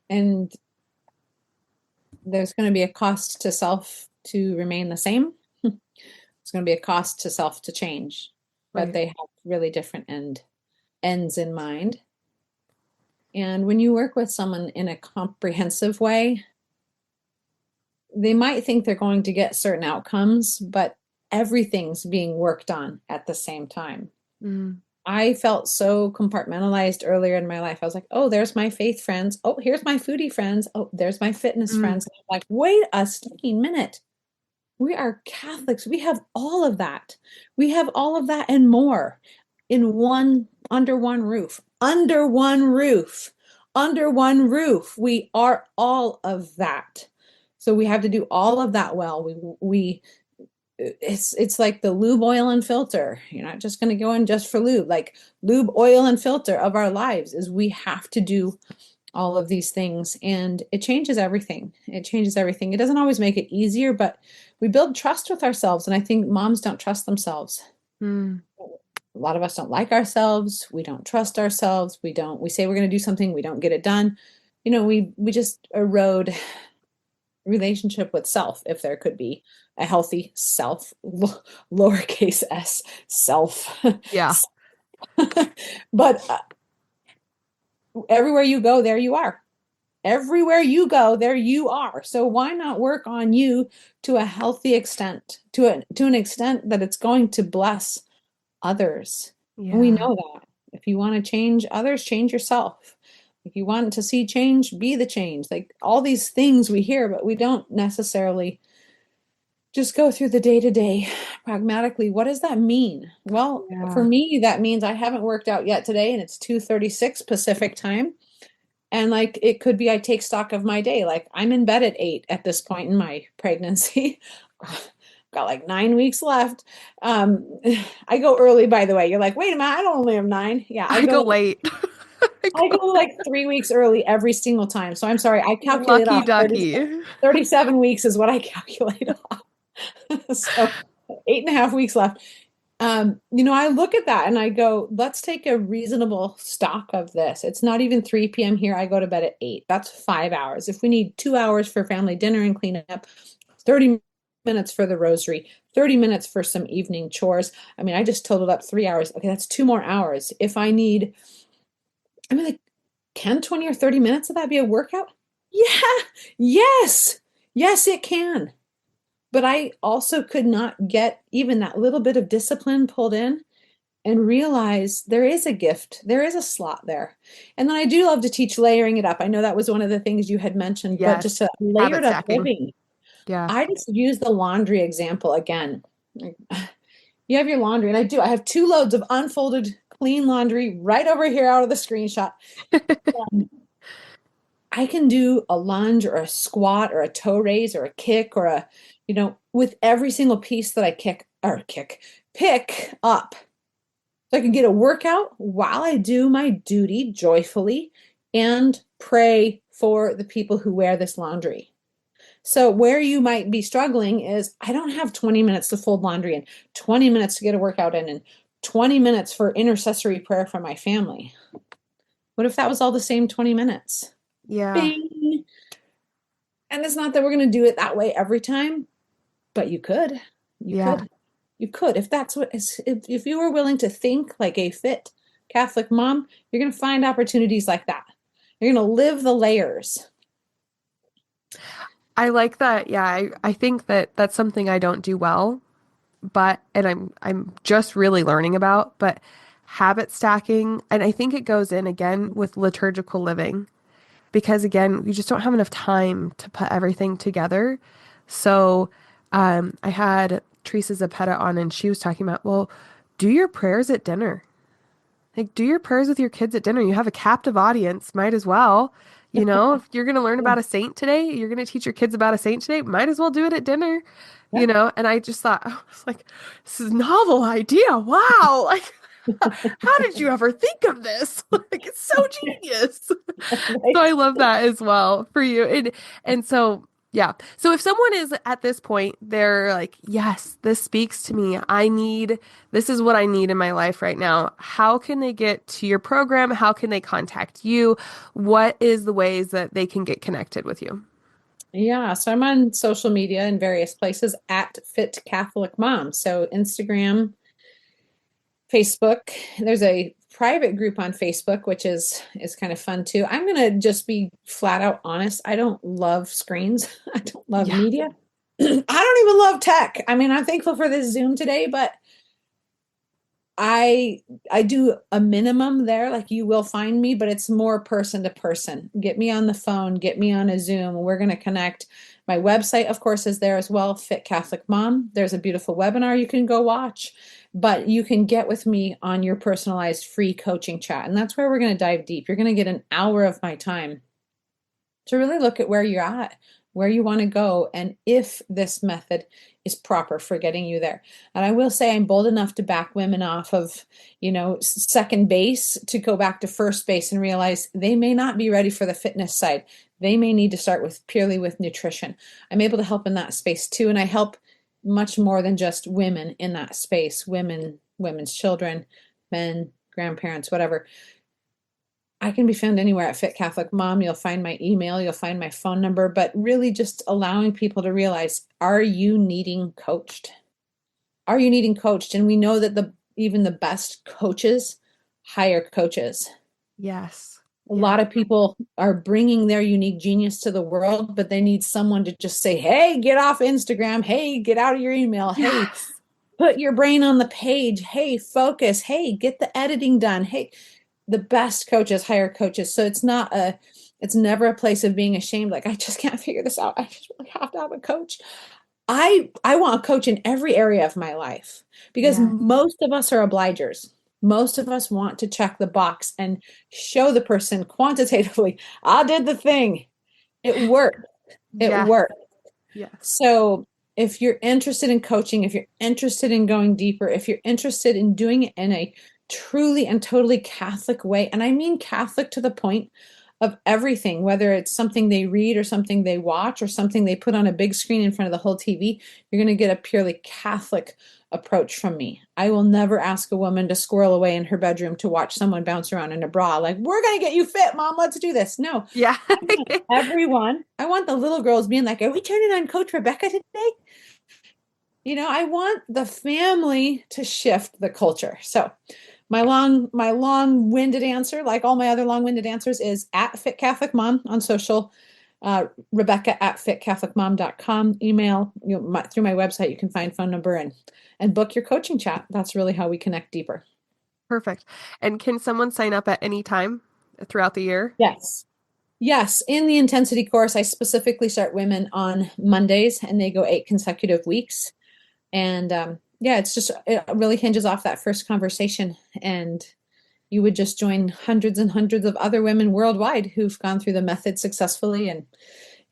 And there's going to be a cost to self to remain the same. It's going to be a cost to self to change, but right. they have really different ends in mind. And when you work with someone in a comprehensive way, they might think they're going to get certain outcomes, but everything's being worked on at the same time. Mm, I felt so compartmentalized earlier in my life. I was like, oh, there's my faith friends. Oh, here's my foodie friends. Oh, there's my fitness mm, friends. And I'm like, wait a stinking minute. We are Catholics. We have all of that. We have all of that and more in under one roof. Under one roof. Under one roof. We are all of that. So we have to do all of that well. We it's like the lube, oil, and filter. You're not just going to go in just for lube. Like lube, oil, and filter of our lives is we have to do all of these things, and it changes everything. It changes everything. It doesn't always make it easier, but we build trust with ourselves, and I think moms don't trust themselves. mm. A lot of us don't like ourselves. We don't trust ourselves. We say we're going to do something, we don't get it done. We just erode relationship with self, if there could be a healthy self, lowercase s, self. Yeah. But everywhere you go, there you are. Everywhere you go, there you are. So why not work on you to a healthy extent, to an extent that it's going to bless others? And we Yeah. know that. If you want to change others, change yourself. If you want to see change, be the change. Like all these things we hear, but we don't necessarily just go through the day to day pragmatically. What does that mean? Well, for Yeah. me, that means I haven't worked out yet today and it's 2:36 Pacific time. And like it could be I take stock of my day. Like I'm in bed at 8 at this point in my pregnancy. Got like 9 weeks left. Um, I go early, by the way. You're like, wait a minute, I don't only have 9. Yeah, I go late. I I go go like 3 weeks early every single time. So I'm sorry, I calculated lucky off 30, ducky. 37 weeks is what I calculate off. So 8.5 weeks left. I look at that and I go, let's take a reasonable stock of this. It's not even 3 p.m. here. I go to bed at 8. That's 5 hours. If we need 2 hours for family dinner and cleanup, 30 minutes for the rosary, 30 minutes for some evening chores. I mean, I just totaled up 3 hours. Okay, that's 2 more hours. If I need, I mean, like, can 20 or 30 minutes of that be a workout? Yeah, yes, yes, it can. But I also could not get even that little bit of discipline pulled in and realize there is a gift, there is a slot there. And then I do love to teach layering it up. I know that was one of the things you had mentioned, but just Yes. a layered Habit up stacking. living. Yeah. I just use the laundry example again. Like, you have your laundry, and I do. I have 2 loads of unfolded clean laundry right over here out of the screenshot. I can do a lunge or a squat or a toe raise or a kick or with every single piece that I pick up. So I can get a workout while I do my duty joyfully and pray for the people who wear this laundry. So where you might be struggling is I don't have 20 minutes to fold laundry and 20 minutes to get a workout in and 20 minutes for intercessory prayer for my family. What if that was all the same 20 minutes? Yeah. Bing. And it's not that we're going to do it that way every time, but you could. You Yeah. could. You could. If that's what is, if you were willing to think like a fit Catholic mom, you're going to find opportunities like that. You're going to live the layers. I like that. Yeah, I think that that's something I don't do well, but and I'm just really learning about, but habit stacking, and I think it goes in again with liturgical living because again, we just don't have enough time to put everything together. So, I had Teresa Zapeta on and she was talking about, well, do your prayers at dinner. Like, do your prayers with your kids at dinner. You have a captive audience, might as well. You know, if you're going to learn Yeah. about a saint today, you're going to teach your kids about a saint today, might as well do it at dinner, Yeah. And I just thought, I was like, this is a novel idea. Wow. Like, how did you ever think of this? Like, it's so genius. So Right. I love that as well for you. And so yeah. So if someone is at this point, they're like, yes, this speaks to me. This is what I need in my life right now. How can they get to your program? How can they contact you? What is the ways that they can get connected with you? Yeah, so I'm on social media in various places at Fit Catholic Mom. So Instagram, Facebook. There's a private group on Facebook, which is kind of fun too. I'm gonna just be flat out honest. I don't love screens. I don't love Yeah. media. I don't even love tech. I mean, I'm thankful for this Zoom today, but I I do a minimum there, like you will find me, but it's more person to person. Get me on the phone, get me on a Zoom. We're going to connect. My website, of course, is there as well, Fit Catholic Mom. There's a beautiful webinar you can go watch, but you can get with me on your personalized free coaching chat. And that's where we're going to dive deep. You're going to get an hour of my time to really look at where you're at, where you want to go, and if this method is proper for getting you there. And I will say I'm bold enough to back women off of, second base to go back to first base and realize they may not be ready for the fitness side. They may need to start with purely with nutrition. I'm able to help in that space too, and I help much more than just women in that space, women's children, men, grandparents, whatever. I can be found anywhere at Fit Catholic Mom. You'll find my email, you'll find my phone number, but really just allowing people to realize, are you needing coached? Are you needing coached? And we know that even the best coaches hire coaches. Yes. A Yeah. lot of people are bringing their unique genius to the world, but they need someone to just say, hey, get off Instagram. Hey, get out of your email. Hey, Yes. put your brain on the page. Hey, focus. Hey, get the editing done. Hey, the best coaches hire coaches. So it's never a place of being ashamed. Like, I just can't figure this out. I just really have to have a coach. I want a coach in every area of my life because Yeah. most of us are obligers. Most of us want to check the box and show the person quantitatively, I did the thing. It worked. It Yes. worked. Yes. So if you're interested in coaching, if you're interested in going deeper, if you're interested in doing it in a truly and totally Catholic way, and I mean Catholic to the point of everything, whether it's something they read or something they watch or something they put on a big screen in front of the whole TV, you're going to get a purely Catholic approach from me. I will never ask a woman to squirrel away in her bedroom to watch someone bounce around in a bra. Like, we're going to get you fit, mom. Let's do this. No, Yeah. everyone. I want the little girls being like, are we turning on Coach Rebecca today? I want the family to shift the culture. So my long-winded answer, like all my other long-winded answers, is at Fit Catholic Mom on social, Rebecca at fitcatholicmom.com, email, through my website, you can find phone number and book your coaching chat. That's really how we connect deeper. Perfect. And can someone sign up at any time throughout the year? Yes. Yes, in the intensity course, I specifically start women on Mondays and they go 8 consecutive weeks. And yeah, it really hinges off that first conversation. And you would just join hundreds and hundreds of other women worldwide who've gone through the method successfully. And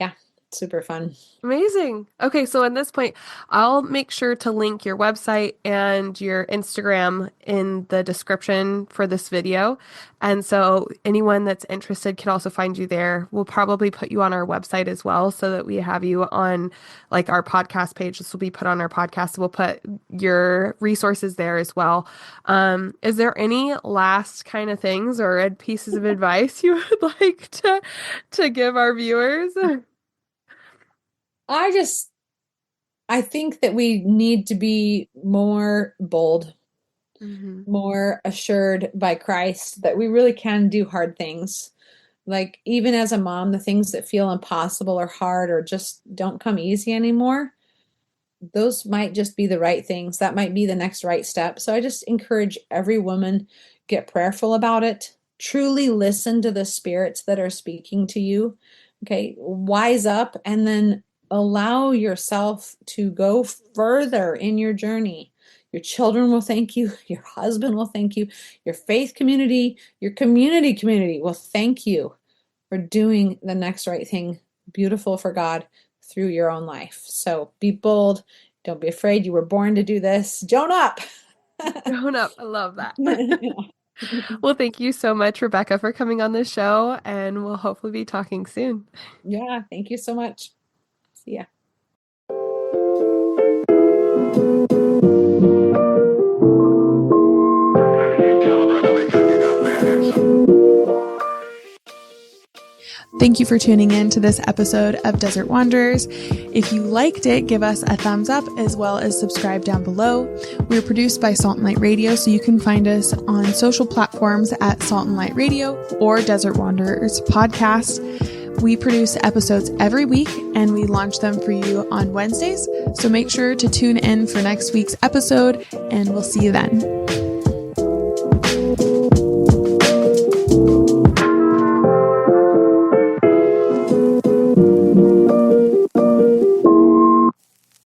yeah, super fun. Amazing. Okay, so at this point, I'll make sure to link your website and your Instagram in the description for this video. And so anyone that's interested can also find you there. We'll probably put you on our website as well so that we have you on like our podcast page. This will be put on our podcast. So we'll put your resources there as well. Is there any last kind of things or pieces of advice you would like to give our viewers? I just, I think that we need to be more bold, Hmm. more assured by Christ that we really can do hard things. Like, even as a mom, the things that feel impossible or hard or just don't come easy anymore, those might just be the right things. That might be the next right step. So I just encourage every woman, get prayerful about it. Truly listen to the spirits that are speaking to you. Okay, wise up and then allow yourself to go further in your journey. Your children will thank you, your husband will thank you, your faith community, your community will thank you for doing the next right thing, beautiful for God through your own life. So be bold. Don't be afraid. You were born to do this. Joan up. Grown up. I love that. Well, thank you so much, Rebecca, for coming on this show, and we'll hopefully be talking soon. Yeah, thank you so much. See ya. Thank you for tuning in to this episode of Desert Wanderers. If you liked it, give us a thumbs up as well as subscribe down below. We're produced by Salt and Light Radio, so you can find us on social platforms at Salt and Light Radio or Desert Wanderers Podcast. We produce episodes every week and we launch them for you on Wednesdays. So make sure to tune in for next week's episode and we'll see you then.